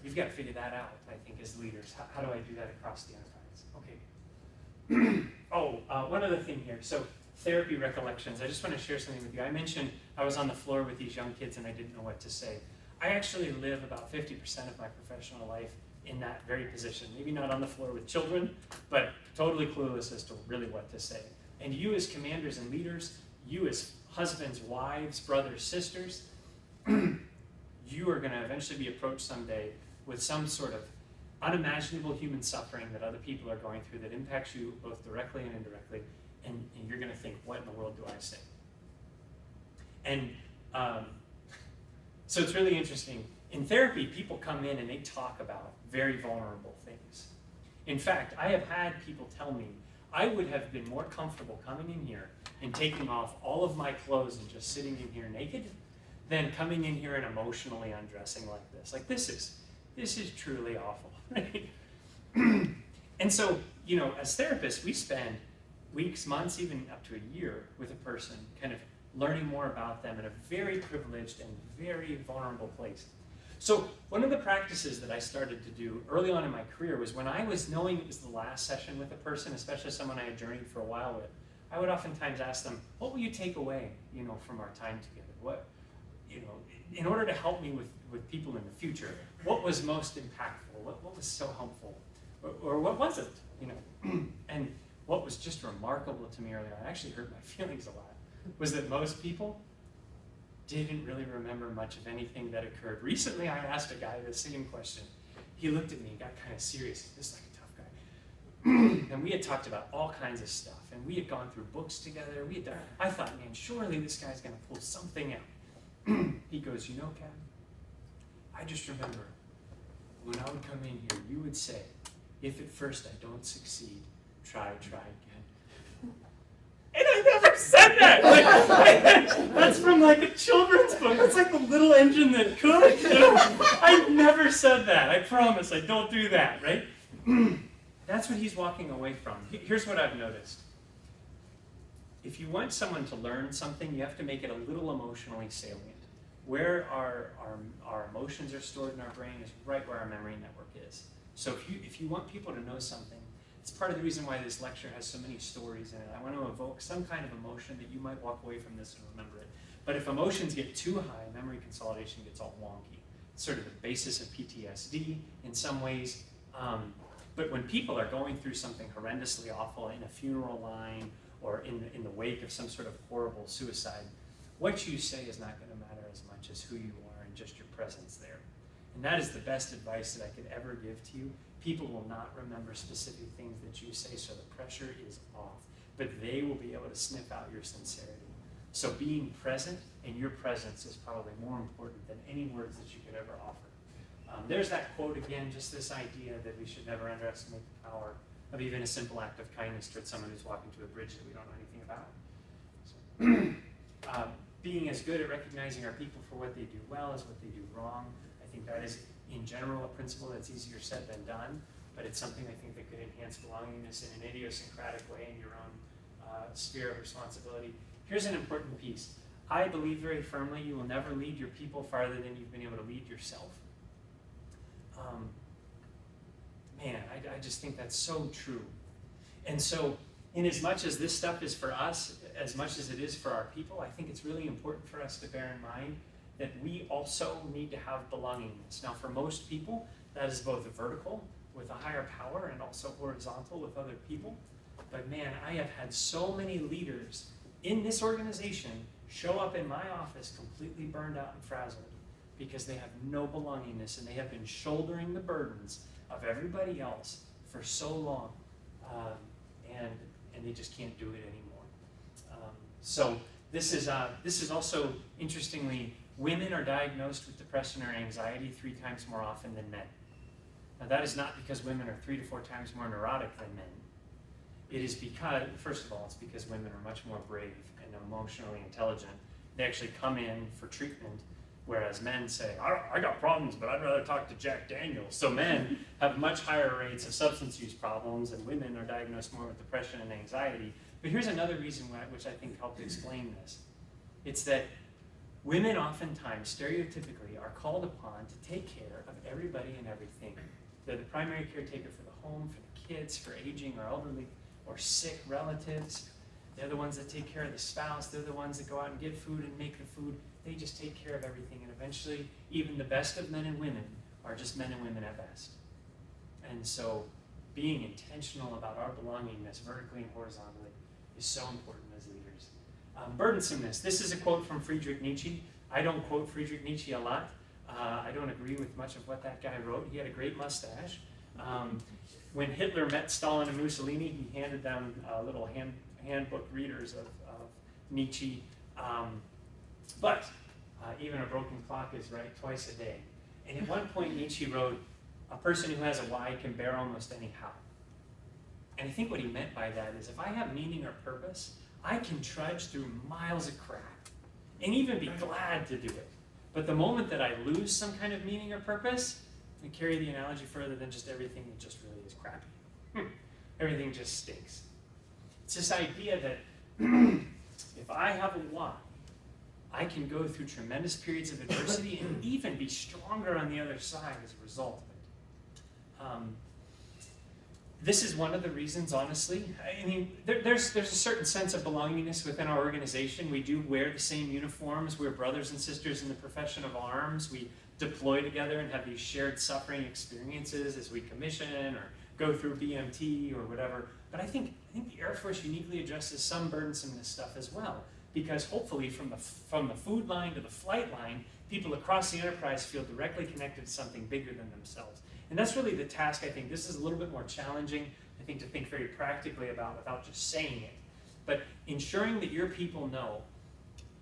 You've got to figure that out, I think, as leaders. How do I do that across the enterprise? Okay. One other thing here. So therapy recollections. I just want to share something with you. I mentioned I was on the floor with these young kids and I didn't know what to say. I actually live about 50% of my professional life in that very position. Maybe not on the floor with children, but totally clueless as to really what to say. And you as commanders and leaders, you as husbands, wives, brothers, sisters, you are going to eventually be approached someday with some sort of unimaginable human suffering that other people are going through that impacts you both directly and indirectly, and you're going to think, what in the world do I say? And so it's really interesting. In therapy, people come in and they talk about very vulnerable things. In fact, I have had people tell me I would have been more comfortable coming in here and taking off all of my clothes and just sitting in here naked than coming in here and emotionally undressing like this. Like, this is truly awful, right? And so, as therapists, we spend weeks, months, even up to a year with a person, kind of learning more about them in a very privileged and very vulnerable place. So one of the practices that I started to do early on in my career was when I was knowing it was the last session with a person, especially someone I had journeyed for a while with, I would oftentimes ask them, what will you take away, from our time together? What, in order to help me with people in the future, what was most impactful? What was so helpful? Or what wasn't, And what was just remarkable to me earlier, I actually hurt my feelings a lot, was that most people didn't really remember much of anything that occurred. Recently, I asked a guy the same question. He looked at me and got kind of serious. This is like a tough guy. And we had talked about all kinds of stuff, and we had gone through books together. I thought, man, surely this guy's going to pull something out. He goes, Captain, I just remember when I would come in here, you would say, if at first I don't succeed, try again. And I never said that! That's from like a children's book. It's like the little engine that could. I never said that. I promise I don't do that, right? That's what he's walking away from. Here's what I've noticed. If you want someone to learn something, you have to make it a little emotionally salient. Where our emotions are stored in our brain is right where our memory network is. So if you want people to know something, it's part of the reason why this lecture has so many stories in it. I want to evoke some kind of emotion that you might walk away from this and remember it. But if emotions get too high, memory consolidation gets all wonky. It's sort of the basis of PTSD in some ways. But when people are going through something horrendously awful in a funeral line or in the wake of some sort of horrible suicide, what you say is not going to matter as much as who you are and just your presence there. And that is the best advice that I could ever give to you. People will not remember specific things that you say, so the pressure is off. But they will be able to sniff out your sincerity. So being present and your presence is probably more important than any words that you could ever offer. There's that quote again, just this idea that we should never underestimate the power of even a simple act of kindness towards someone who's walking to a bridge that we don't know anything about. So, being as good at recognizing our people for what they do well as what they do wrong, I think that is, in general, a principle that's easier said than done, but it's something I think that could enhance belongingness in an idiosyncratic way in your own sphere of responsibility. Here's an important piece. I believe very firmly you will never lead your people farther than you've been able to lead yourself. Man, I just think that's so true. And so in as much as this stuff is for us, as much as it is for our people, I think it's really important for us to bear in mind that we also need to have belongingness. Now, for most people, that is both vertical with a higher power and also horizontal with other people. But man, I have had so many leaders in this organization show up in my office completely burned out and frazzled because they have no belongingness and they have been shouldering the burdens of everybody else for so long, and they just can't do it anymore. So this is also, interestingly, women are diagnosed with depression or anxiety 3 times more often than men. Now that is not because women are 3 to 4 times more neurotic than men. It is because, first of all, it's because women are much more brave and emotionally intelligent. They actually come in for treatment, whereas men say, I got problems, but I'd rather talk to Jack Daniels. So men have much higher rates of substance use problems, and women are diagnosed more with depression and anxiety. But here's another reason why, which I think helped explain this. It's that women oftentimes, stereotypically, are called upon to take care of everybody and everything. They're the primary caretaker for the home, for the kids, for aging or elderly or sick relatives. They're the ones that take care of the spouse. They're the ones that go out and get food and make the food. They just take care of everything. And eventually, even the best of men and women are just men and women at best. And so being intentional about our belongingness, vertically and horizontally, is so important as leaders. Burdensomeness. This is a quote from Friedrich Nietzsche. I don't quote Friedrich Nietzsche a lot. I don't agree with much of what that guy wrote. He had a great mustache. When Hitler met Stalin and Mussolini, he handed them little handbook readers of Nietzsche. But even a broken clock is right twice a day. And at one point Nietzsche wrote, a person who has a why can bear almost any how. And I think what he meant by that is if I have meaning or purpose, I can trudge through miles of crap and even be glad to do it. But the moment that I lose some kind of meaning or purpose, I carry the analogy further than just everything that just really is crappy. Everything just stinks. It's this idea that if I have a why, I can go through tremendous periods of adversity and even be stronger on the other side as a result of it. This is one of the reasons, honestly. I mean, there's a certain sense of belongingness within our organization. We do wear the same uniforms. We're brothers and sisters in the profession of arms. We deploy together and have these shared suffering experiences as we commission or go through BMT or whatever. But I think the Air Force uniquely addresses some burdensomeness stuff as well, because hopefully from the food line to the flight line, people across the enterprise feel directly connected to something bigger than themselves. And that's really the task, I think. This is a little bit more challenging, I think, to think very practically about without just saying it. But ensuring that your people know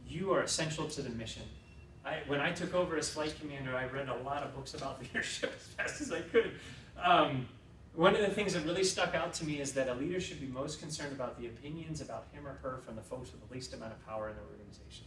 you are essential to the mission. When I took over as flight commander, I read a lot of books about leadership as fast as I could. One of the things that really stuck out to me is that a leader should be most concerned about the opinions about him or her from the folks with the least amount of power in the organization.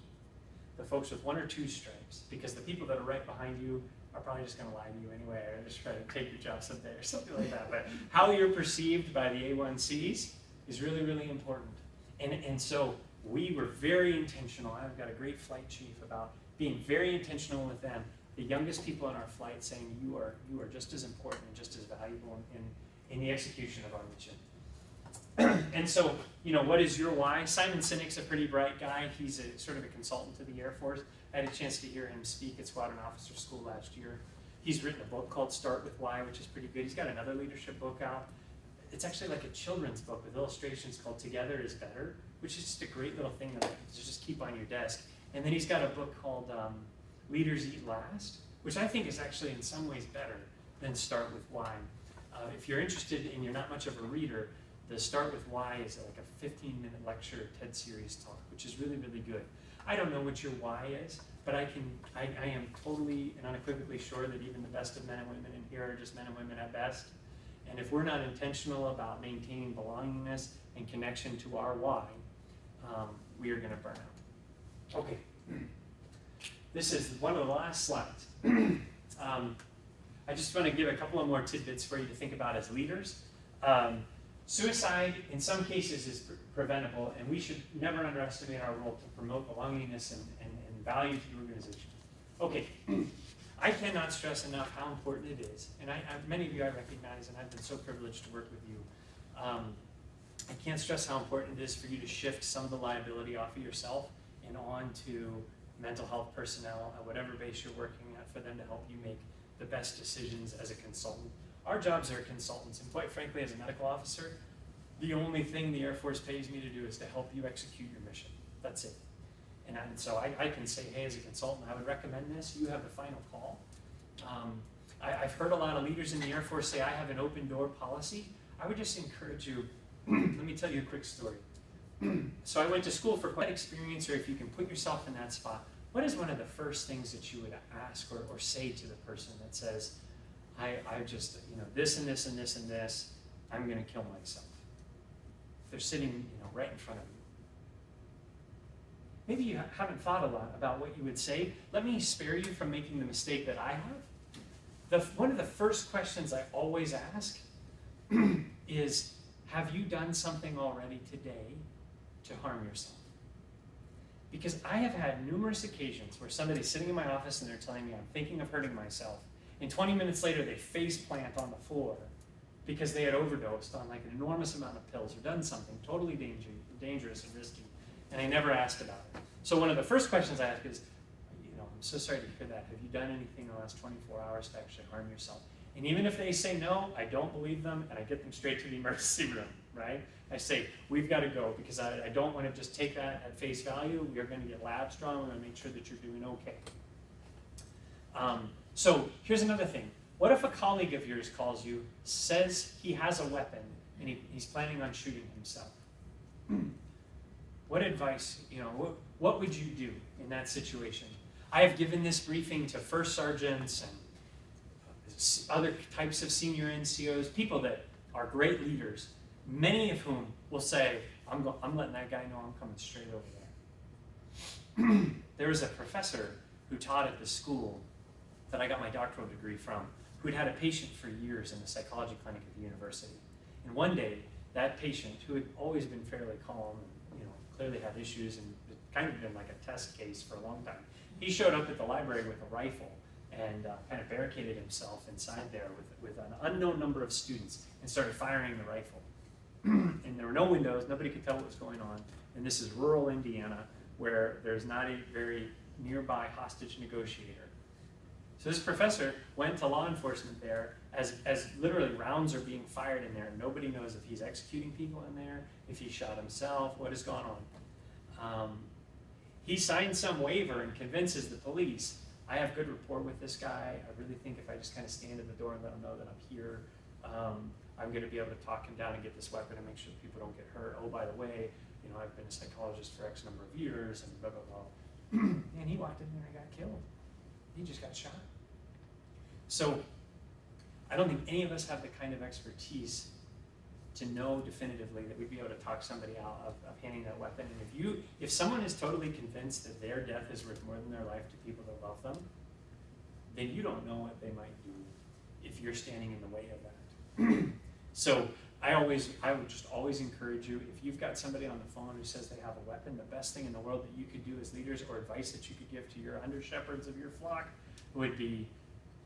The folks with 1 or 2 stripes, because the people that are right behind you are probably just going to lie to you anyway, or just try to take your job someday or something like that. But how you're perceived by the A1Cs is really, really important. And so we were very intentional. I've got a great flight chief about being very intentional with them. The youngest people on our flight saying you are just as important and just as valuable in the execution of our mission. And so, what is your why? Simon Sinek's a pretty bright guy. He's a sort of a consultant to the Air Force. I had a chance to hear him speak at Squadron Officer School last year. He's written a book called Start With Why, which is pretty good. He's got another leadership book out. It's actually like a children's book with illustrations called Together is Better, which is just a great little thing that you just keep on your desk. And then he's got a book called Leaders Eat Last, which I think is actually in some ways better than Start With Why. If you're interested and you're not much of a reader, the Start With Why is like a 15-minute lecture TED series talk, which is really, really good. I don't know what your why is, but I am totally and unequivocally sure that even the best of men and women in here are just men and women at best. And if we're not intentional about maintaining belongingness and connection to our why, we are going to burn out. Okay. This is one of the last slides. I just want to give a couple of more tidbits for you to think about as leaders. Suicide, in some cases, is preventable, and we should never underestimate our role to promote belongingness and value to the organization. Okay, I cannot stress enough how important it is, and many of you I recognize, and I've been so privileged to work with you. I can't stress how important it is for you to shift some of the liability off of yourself and onto mental health personnel at whatever base you're working at, for them to help you make the best decisions as a consultant. Our jobs are consultants, and quite frankly, as a medical officer, the only thing the Air Force pays me to do is to help you execute your mission. That's it. And so I can say, hey, as a consultant, I would recommend this. You have the final call. I've heard a lot of leaders in the Air Force say, I have an open door policy. I would just encourage you, let me tell you a quick story. So I went to school for quite experience, or if you can put yourself in that spot, what is one of the first things that you would ask or say to the person that says, I just, this and this and this and this, I'm going to kill myself. They're sitting, right in front of you. Maybe you haven't thought a lot about what you would say. Let me spare you from making the mistake that I have. One of the first questions I always ask is, have you done something already today to harm yourself? Because I have had numerous occasions where somebody's sitting in my office and they're telling me I'm thinking of hurting myself, and 20 minutes later they face plant on the floor because they had overdosed on like an enormous amount of pills or done something totally dangerous and risky, and I never asked about it. So one of the first questions I ask is, I'm so sorry to hear that. Have you done anything in the last 24 hours to actually harm yourself? And even if they say no, I don't believe them, and I get them straight to the emergency room, right? I say, we've got to go, because I don't want to just take that at face value. We're going to get lab strong. We're going to make sure that you're doing okay. So here's another thing. What if a colleague of yours calls you, says he has a weapon, and he's planning on shooting himself? What advice, what would you do in that situation? I have given this briefing to first sergeants and other types of senior NCOs, people that are great leaders, many of whom will say, I'm letting that guy know I'm coming straight over there. There was a professor who taught at the school that I got my doctoral degree from, who had had a patient for years in the psychology clinic at the university. And one day, that patient, who had always been fairly calm and clearly had issues and kind of been like a test case for a long time, he showed up at the library with a rifle and kind of barricaded himself inside there with an unknown number of students and started firing the rifle. And there were no windows, nobody could tell what was going on. And this is rural Indiana, where there's not a very nearby hostage negotiator. So this professor went to law enforcement there as literally rounds are being fired in there. Nobody knows if he's executing people in there, if he shot himself, what has gone on. He signs some waiver and convinces the police, I have good rapport with this guy. I really think if I just kind of stand at the door and let him know that I'm here, I'm going to be able to talk him down and get this weapon and make sure people don't get hurt. Oh, by the way, I've been a psychologist for X number of years and blah, blah, blah. And he walked in there and got killed. He just got shot. So I don't think any of us have the kind of expertise to know definitively that we'd be able to talk somebody out of handing that weapon. And if someone is totally convinced that their death is worth more than their life to people that love them, then you don't know what they might do if you're standing in the way of that. So I would just always encourage you, if you've got somebody on the phone who says they have a weapon, the best thing in the world that you could do as leaders, or advice that you could give to your under shepherds of your flock, would be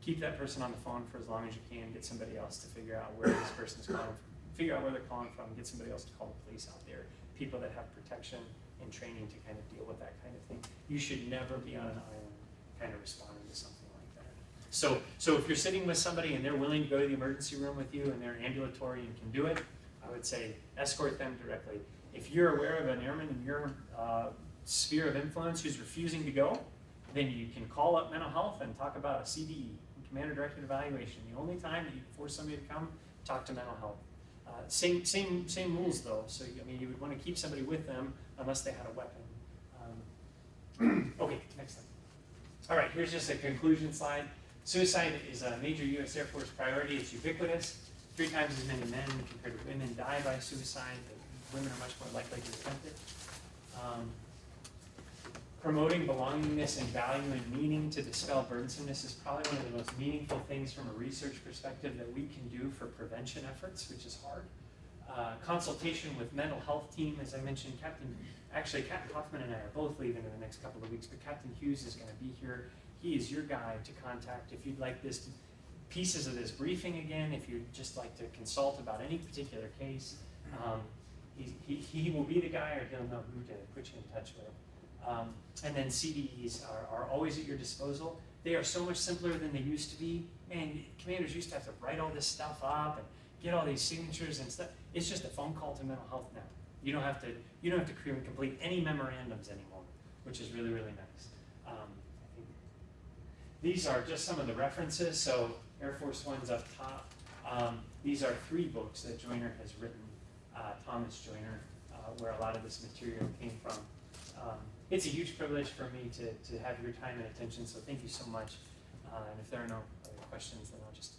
keep that person on the phone for as long as you can, get somebody else to figure out where this person's calling from, figure out where they're calling from, get somebody else to call the police out there, people that have protection and training to kind of deal with that kind of thing. You should never be on an island kind of responding to something like that. So if you're sitting with somebody and they're willing to go to the emergency room with you and they're ambulatory and can do it, I would say escort them directly. If you're aware of an airman in your sphere of influence who's refusing to go, then you can call up mental health and talk about a CDE, Commander Directed Evaluation. The only time that you can force somebody to come, talk to mental health. Same rules though. So you would want to keep somebody with them unless they had a weapon. Okay, next slide. All right, here's just a conclusion slide. Suicide is a major U.S. Air Force priority. It's ubiquitous. 3 times as many men compared to women die by suicide. Women are much more likely to attempt it. Promoting belongingness and value and meaning to dispel burdensomeness is probably one of the most meaningful things from a research perspective that we can do for prevention efforts, which is hard. Consultation with mental health team, as I mentioned, Captain Hoffman and I are both leaving in the next couple of weeks, but Captain Hughes is going to be here. He is your guy to contact if you'd like pieces of this briefing again, if you'd just like to consult about any particular case. he will be the guy, or he'll know who to put you in touch with. And then CDEs are always at your disposal. They are so much simpler than they used to be. And commanders used to have to write all this stuff up and get all these signatures and stuff. It's just a phone call to mental health now. You don't have to complete any memorandums anymore, which is really, really nice. I think these are just some of the references. So Air Force One's up top. These are 3 books that Joyner has written, Thomas Joyner, where a lot of this material came from. It's a huge privilege for me to have your time and attention, so thank you so much. And if there are no other questions, then I'll just